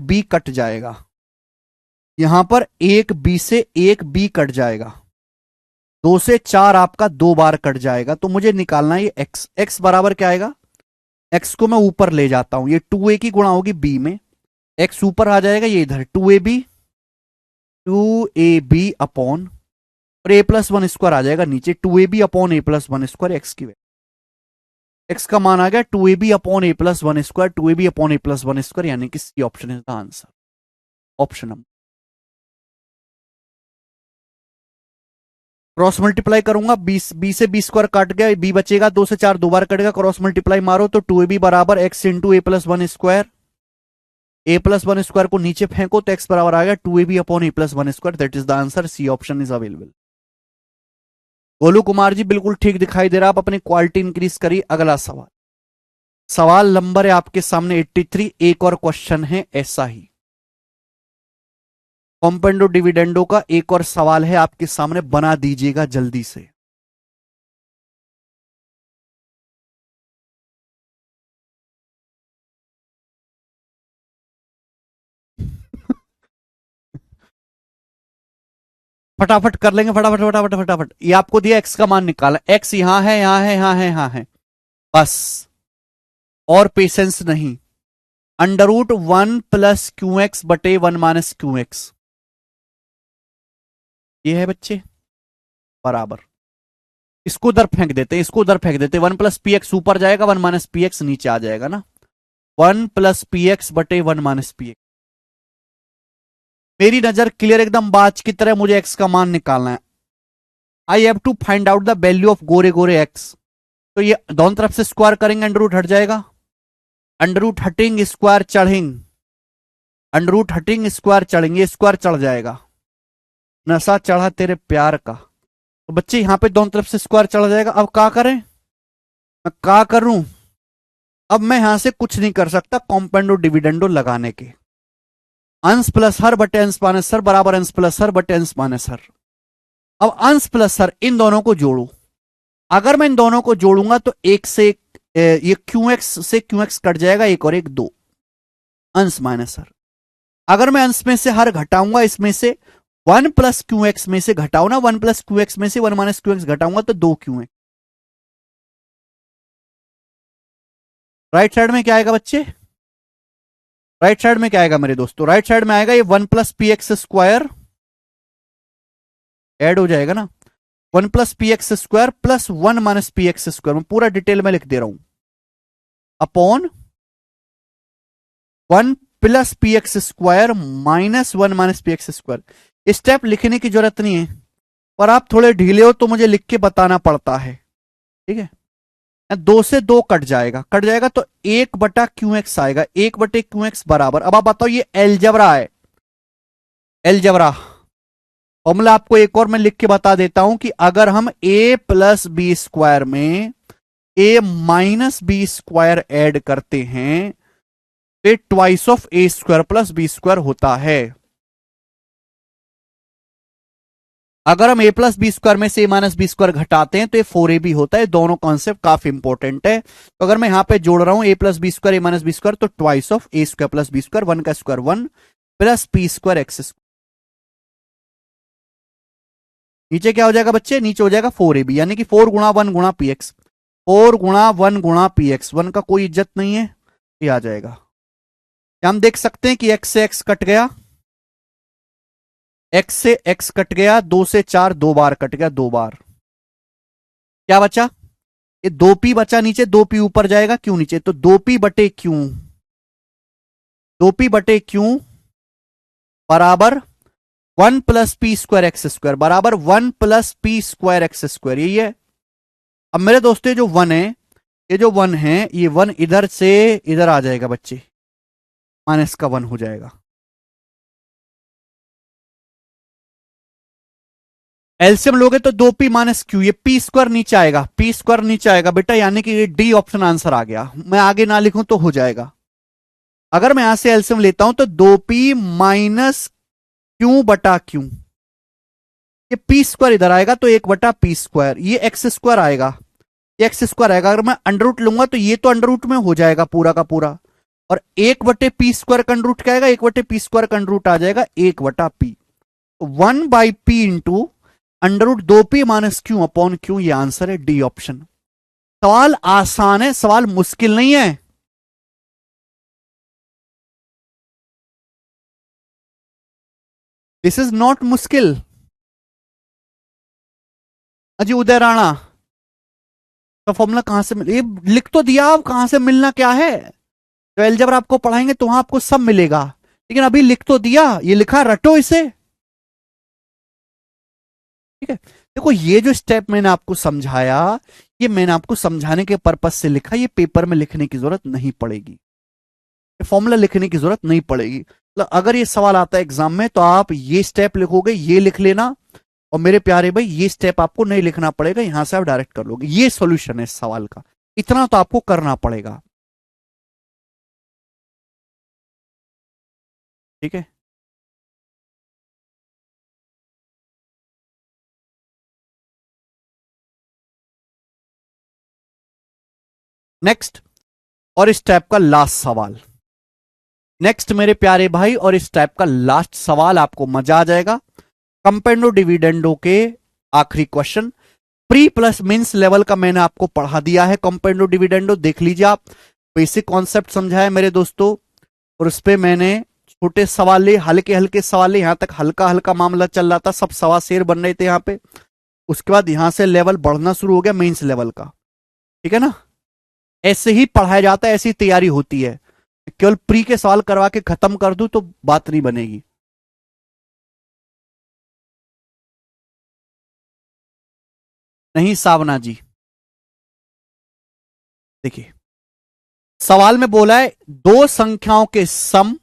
बी कट जाएगा, यहां पर एक बी से एक बी कट जाएगा, 2 से 4 आपका 2 बार कट जाएगा। तो मुझे निकालना है ये एक्स। एक्स बराबर क्या आएगा, एक्स को मैं ऊपर ले जाता हूं, ये 2a की गुणा होगी बी में, एक्स ऊपर आ जाएगा, ये इधर 2ab अपॉन, और a प्लस वन स्क्वायर आ जाएगा नीचे, 2ab upon a plus one square X की वैल्यू। एक्स का मान आ गया 2ab upon a plus one square, 2ab upon a plus one square, यानी कि C option is the answer. Option number. Cross multiply करूंगा, 20 से बी स्क्वायर काट गया, बी बचेगा, 2 से 4 दो बार कटेगा, क्रॉस मल्टीप्लाई मारो तो 2ab बराबर x into A plus one square, A plus one square को नीचे फेंको तो एक्स बराबर आ गया 2ab upon A plus one square. That is the answer, C option is available. Golu Kumar ji बिल्कुल ठीक दिखाई दे रहा, आप अपनी क्वालिटी इंक्रीज करिए। अगला सवाल, सवाल नंबर है आपके सामने 83, एक और क्वेश्चन है ऐसा ही, कॉम्पेंडो डिविडेंडो का एक और सवाल है आपके सामने, बना दीजिएगा जल्दी से। फटाफट कर लेंगे, फटाफट फटाफट फटाफट। ये आपको दिया, एक्स का मान निकाला, एक्स यहां है, यहां है, यहां है, यहां है, बस और पेशेंस नहीं। Under root 1 plus Q X बटे 1 माइनस क्यू एक्स, ये है बच्चे, बराबर। इसको उधर फेंक देते, इसको उधर फेंक देते, 1 प्लस पी एक्स ऊपर जाएगा, 1 माइनस पी एक्स नीचे आ जाएगा ना, 1 प्लस पी एक्स बटे 1 माइनस पी एक्स। मेरी नजर क्लियर एकदम बाज की तरह, मुझे एक्स का मान निकालना है। I have to find out the value of गोरे गोरे एक्स। तो ये दोनों तरफ से स्क्वायर करेंगे, अंडर रूट हट जाएगा, अंडर रूट हटिंग स्क्वायर चढ़ेंगे, अंडर रूट हटिंग स्क्वायर चढ़ेंगे, स्क्वायर चढ़ जाएगा, नशा चढ़ा तेरे प्यार का। तो बच्चे यहां पे दोनों तरफ से स्क्वायर चढ़ जाएगा। अब क्या करें, मैं क्या करूं, अब मैं यहां से कुछ नहीं कर सकता कॉम्पेंडो डिविडेंडो लगाने के। अंश प्लस हर बटे अंश माइनस हर बराबर अंश प्लस हर बटे अंश माइनस हर। अब अंश प्लस हर, इन दोनों को जोड़ू, अगर मैं इन दोनों को जोड़ूंगा तो एक से एक, ये क्यू एक्स से क्यू एक्स कट जाएगा, एक और एक दो, अंश माइनस हर। अगर मैं अंश में से हर घटाऊंगा, इसमें से 1 प्लस क्यू एक्स में से घटाओ ना, 1 प्लस क्यू एक्स में से 1 माइनस क्यू एक्स घटाऊंगा तो 2 क्यू एक्स। राइट साइड में क्या आएगा बच्चे, राइट साइड में क्या आएगा मेरे दोस्तों, राइट साइड में आएगा ये 1 plus P x square, add हो जाएगा ना, 1 plus P x square plus 1 minus P x square, मैं पूरा डिटेल में लिख दे रहा हूं, upon 1 plus P x square minus 1 minus P x square. Step लिखने की जरूरत नहीं है, पर आप थोड़े ढीले हो तो मुझे लिख के बताना पड़ता है, ठीक है। 2 से 2 कट जाएगा, कट जाएगा तो 1 बटा क्यू एक्स आएगा, 1 बटे क्यू एक्स बराबर। अब आप बताओ, ये एलजबरा है, एलजबरा फॉर्मूला आपको एक और मैं लिख के बता देता हूं कि अगर हम a प्लस बी स्क्वायर में a minus B square add करते हैं तो twice of A square plus B square होता है। अगर हम a प्लस बी स्क्वायर में से a माइनस बी स्क्वायर घटाते हैं तो ये 4ab होता है। दोनों कॉन्सेप्ट काफी इंपॉर्टेंट है। तो अगर मैं यहां पे जोड़ रहा हूं a plus B square, a minus B square, तो twice of A square plus B square, 1 का square 1 plus P square x square. नीचे क्या हो जाएगा बच्चे, नीचे हो जाएगा 4ab, यानी कि 4 गुणा 1 गुणा पी एक्स, 4 गुणा 1 गुणा पी एक्स, 1 का कोई इज्जत नहीं है, ये आ जाएगा। हम देख सकते हैं कि x से x कट गया, x से x कट गया, 2 से 4 दो बार कट गया, दो बार। क्या बचा, ये 2p बचा नीचे, 2p ऊपर जाएगा, क्यों नीचे, तो 2p बटे क्यों, 2p बटे क्यों बराबर 1 plus P square x square, बराबर 1 plus P square x square, यही है। अब मेरे दोस्तों जो 1 है, ये जो 1 है, ये 1 इधर से इधर आ जाएगा बच्चे, माइनस का 1 हो जाएगा। एलसीएम लोगे तो 2p माइनस क्यू, ये पी स्क्वायर नीचे आएगा, पी स्क्वायर नीचे आएगा बेटा, यानी कि ये डी ऑप्शन आंसर आ गया। मैं आगे ना लिखूं तो हो जाएगा। अगर मैं यहां से एलसीएम लेता हूं तो 2p माइनस क्यू बटा क्यू, ये पी स्क्वायर इधर आएगा तो 1 बटा पी स्क्वायर, ये एक्स स्क्वायर आएगा, ये एक्स स्क्वायर आएगा। अगर मैं अंडर रूट लूंगा तो ये तो अंडर रूट में हो जाएगा पूरा का पूरा, और 1/p² का अंडर रूट क्या आएगा, 1/p² का अंडर रूट आ जाएगा 1/p। 1/p into under root 2p minus Q upon Q, ये आंसर है डी ऑप्शन। सवाल आसान है, सवाल मुश्किल नहीं है। दिस इज नॉट मुश्किल। अजी उदय राणा का फॉर्मूला कहां से मिले, लिख तो दिया, अब कहां से मिलना क्या है। तो एलजेब्र आपको पढ़ाएंगे तो वहां आपको सब मिलेगा, लेकिन अभी लिख तो दिया, ये लिखा रटो इसे। ठीक है, देखो ये जो स्टेप मैंने आपको समझाया, ये मैंने आपको समझाने के पर्पज से लिखा, ये पेपर में लिखने की जरूरत नहीं पड़ेगी, फॉर्मूला लिखने की जरूरत नहीं पड़ेगी। मतलब अगर ये सवाल आता है एग्जाम में तो आप ये स्टेप लिखोगे, ये लिख लेना, और मेरे प्यारे भाई ये स्टेप आपको नहीं लिखना पड़ेगा, यहां से आप डायरेक्ट कर लोगे। ये सॉल्यूशन है इस सवाल का, इतना तो आपको करना पड़ेगा। ठीक है, नेक्स्ट और इस टाइप का लास्ट सवाल। नेक्स्ट मेरे प्यारे भाई, और इस टाइप का लास्ट सवाल, आपको मजा आ जाएगा। कंपेंडो डिविडेंडो के आखिरी question, pre plus means level का मैंने आपको पढ़ा दिया है। कंपेंडो डिविडेंडो देख लीजिए आप, बेसिक कॉन्सेप्ट समझाया मेरे दोस्तों, और उस पर मैंने छोटे सवाल ले, हल्के हल्के सवाल ले, यहां तक हल्का हल्का मामला चल रहा था, सब सवा शेर बन रहे थे यहां पे। उसके बाद यहां से लेवल बढ़ना शुरू हो गया मेंस लेवल का। ठीक है ना, ऐसे ही पढ़ाया जाता है, ऐसी तैयारी होती है। केवल प्री के सवाल करवा के खत्म कर दूं तो बात नहीं बनेगी। नहीं सावना जी, देखिए सवाल में बोला है दो संख्याओं के सम,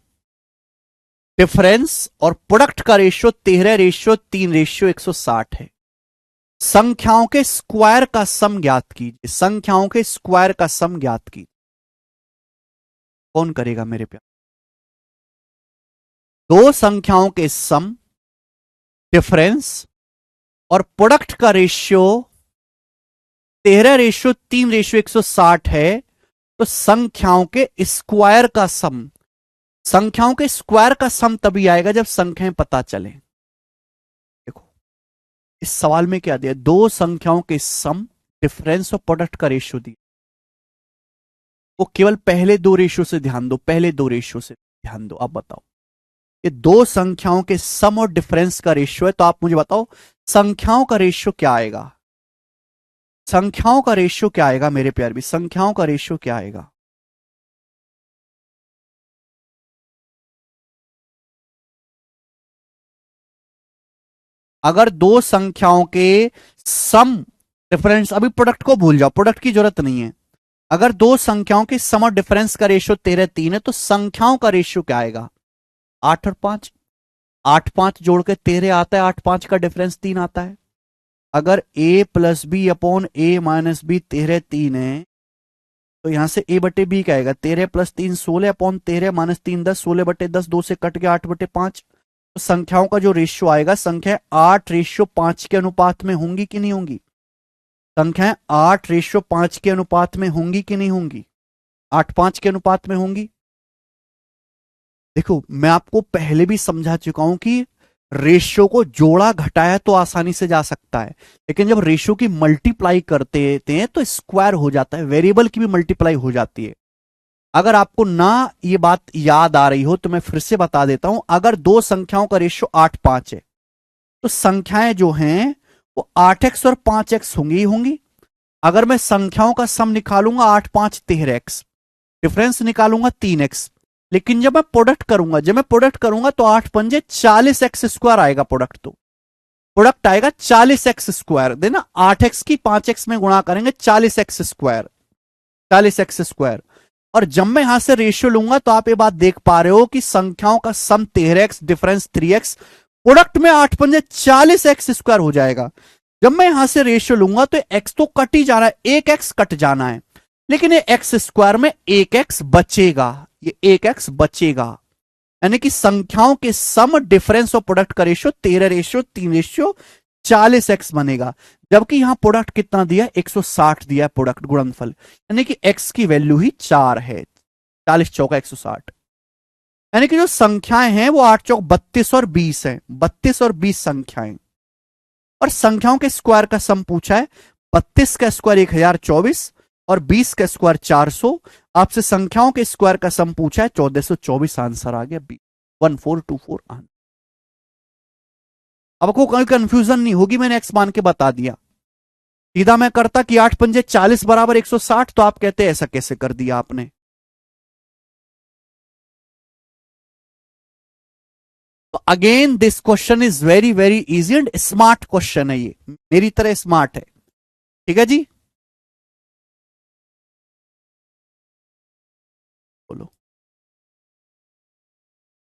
डिफरेंस और प्रोडक्ट का रेशियो 13:3:160 है। संख्याओं के स्क्वायर का सम ज्ञात कीजिए, संख्याओं के स्क्वायर का सम ज्ञात कीजिए। कौन करेगा मेरे प्यार। दो संख्याओं के सम, डिफरेंस और प्रोडक्ट का रेशियो 13:3:160 है, तो संख्याओं के स्क्वायर का सम, संख्याओं के स्क्वायर का सम तभी आएगा जब संख्याएं पता चले। देखो इस सवाल में क्या दिया, दो संख्याओं के सम, डिफरेंस और प्रोडक्ट का रेशियो दिया। वो केवल पहले दो रेशियो से ध्यान दो, पहले दो रेशियो से ध्यान दो। आप बताओ, ये दो संख्याओं के सम और डिफरेंस का रेशियो है, तो आप मुझे बताओ संख्याओं का रेशियो क्या आएगा, संख्याओं का रेशियो क्या आएगा मेरे प्यार भी, संख्याओं का रेशियो क्या आएगा। अगर दो संख्याओं के सम, डिफरेंस, अभी प्रोडक्ट को भूल जाओ, प्रोडक्ट की जरूरत नहीं है। अगर दो संख्याओं के सम और डिफरेंस का रेशियो 13:3 है, तो संख्याओं का रेशियो क्या आएगा, 8 और 5। 8 5 जोड़ के 13 आता है, 8 5 का डिफरेंस 3 आता है। अगर a plus B upon A minus B 13:3 है, तो यहां से a बटे बी क्या आएगा, 13 + 3 16 अपॉन 13 माइनस 3 10, 16/10 2 से कट गया 8/5। तो संख्याओं का जो रेशियो आएगा, संख्या 8:5 के अनुपात में होंगी कि नहीं होंगी, संख्याएं 8:5 के अनुपात में होंगी कि नहीं होंगी, 8:5 के अनुपात में होंगी। देखो मैं आपको पहले भी समझा चुका हूं कि रेशियो को जोड़ा घटाया तो आसानी से जा सकता है, लेकिन जब रेशियो की मल्टीप्लाई करते हैं तो स्क्वायर हो जाता है, वेरिएबल की भी मल्टीप्लाई हो जाती है। अगर आपको ना ये बात याद आ रही हो तो मैं फिर से बता देता हूं, अगर दो संख्याओं का रेशियो 8 5 है, तो संख्याएं जो हैं वो 8x और 5x होंगी ही होंगी। अगर मैं संख्याओं का सम निकालूंगा 8 5 13x, डिफरेंस निकालूंगा 3x, लेकिन जब मैं प्रोडक्ट करूंगा, तो 8 पंजे 40x² आएगा प्रोडक्ट, तो प्रोडक्ट आएगा 40x²। देना 8x की 5x में गुणा करेंगे 40x², 40x²। और जब मैं यहां से रेशियो लूंगा तो आप ये बात देख पा रहे हो कि संख्याओं का सम 13x, डिफरेंस 3x, प्रोडक्ट में 8 पंजे 40x² हो जाएगा। जब मैं यहां से रेशियो लूंगा तो x तो कट ही जाना है, एक x कट जाना है, लेकिन ये x² में एक x बचेगा, ये एक x बचेगा। यानी कि संख्याओं के सम, डिफरेंस और प्रोडक्ट का रेशियो 13:3:40x बनेगा। जबकि यहां प्रोडक्ट कितना दिया, 160 दिया प्रोडक्ट गुणनफल, यानी कि x की वैल्यू ही 4 है। 40 चौका 160, यानी कि जो संख्याएं हैं वो 8 चौक 32 और 20 है, 32 और 20 संख्याएं। और संख्याओं के स्क्वायर का सम पूछा है, 32 का स्क्वायर 1024 और 20 का स्क्वायर 400। आपसे संख्याओं के स्क्वायर का सम पूछा है 1424, आंसर आ गया बी, 1424 आंसर। अब आपको कोई कंफ्यूजन नहीं होगी, मैंने एक्स मान के बता दिया। सीधा मैं करता कि 8 पंजे 40 बराबर 160, तो आप कहते ऐसा कैसे कर दिया आपने। तो again this question is very very easy and smart question है, ये मेरी तरह स्मार्ट है, ठीक है जी। बोलो।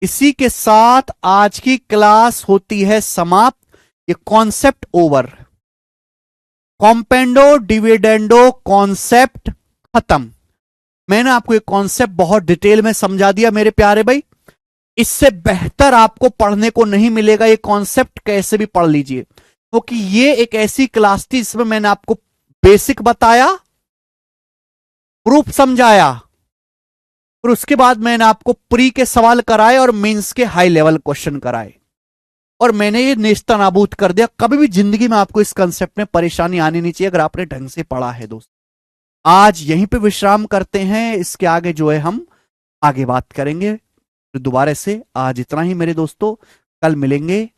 इसी के साथ आज की क्लास होती है समाप्त, ये कॉन्सेप्ट ओवर, कॉम्पेंडो डिविडेंडो कॉन्सेप्ट खत्म। मैंने आपको एक कॉन्सेप्ट बहुत डिटेल में समझा दिया मेरे प्यारे भाई, इससे बेहतर आपको पढ़ने को नहीं मिलेगा। ये कॉन्सेप्ट कैसे भी पढ़ लीजिए, क्योंकि ये एक ऐसी क्लास थी जिसमें मैंने आपको बेसिक बताया, प्रूफ समझाया, और उसके बाद मैंने आपको प्री के सवाल कराए और मेंस के हाई लेवल क्वेश्चन कराए, और मैंने ये नेस्ता नाबूद कर दिया। कभी भी जिंदगी में आपको इस कंसेप्ट में परेशानी आनी नहीं चाहिए अगर आपने ढंग से पढ़ा है दोस्त। आज यहीं पे विश्राम करते हैं, इसके आगे जो है हम आगे बात करेंगे दोबारा से। आज इतना ही मेरे दोस्तों, कल मिलेंगे।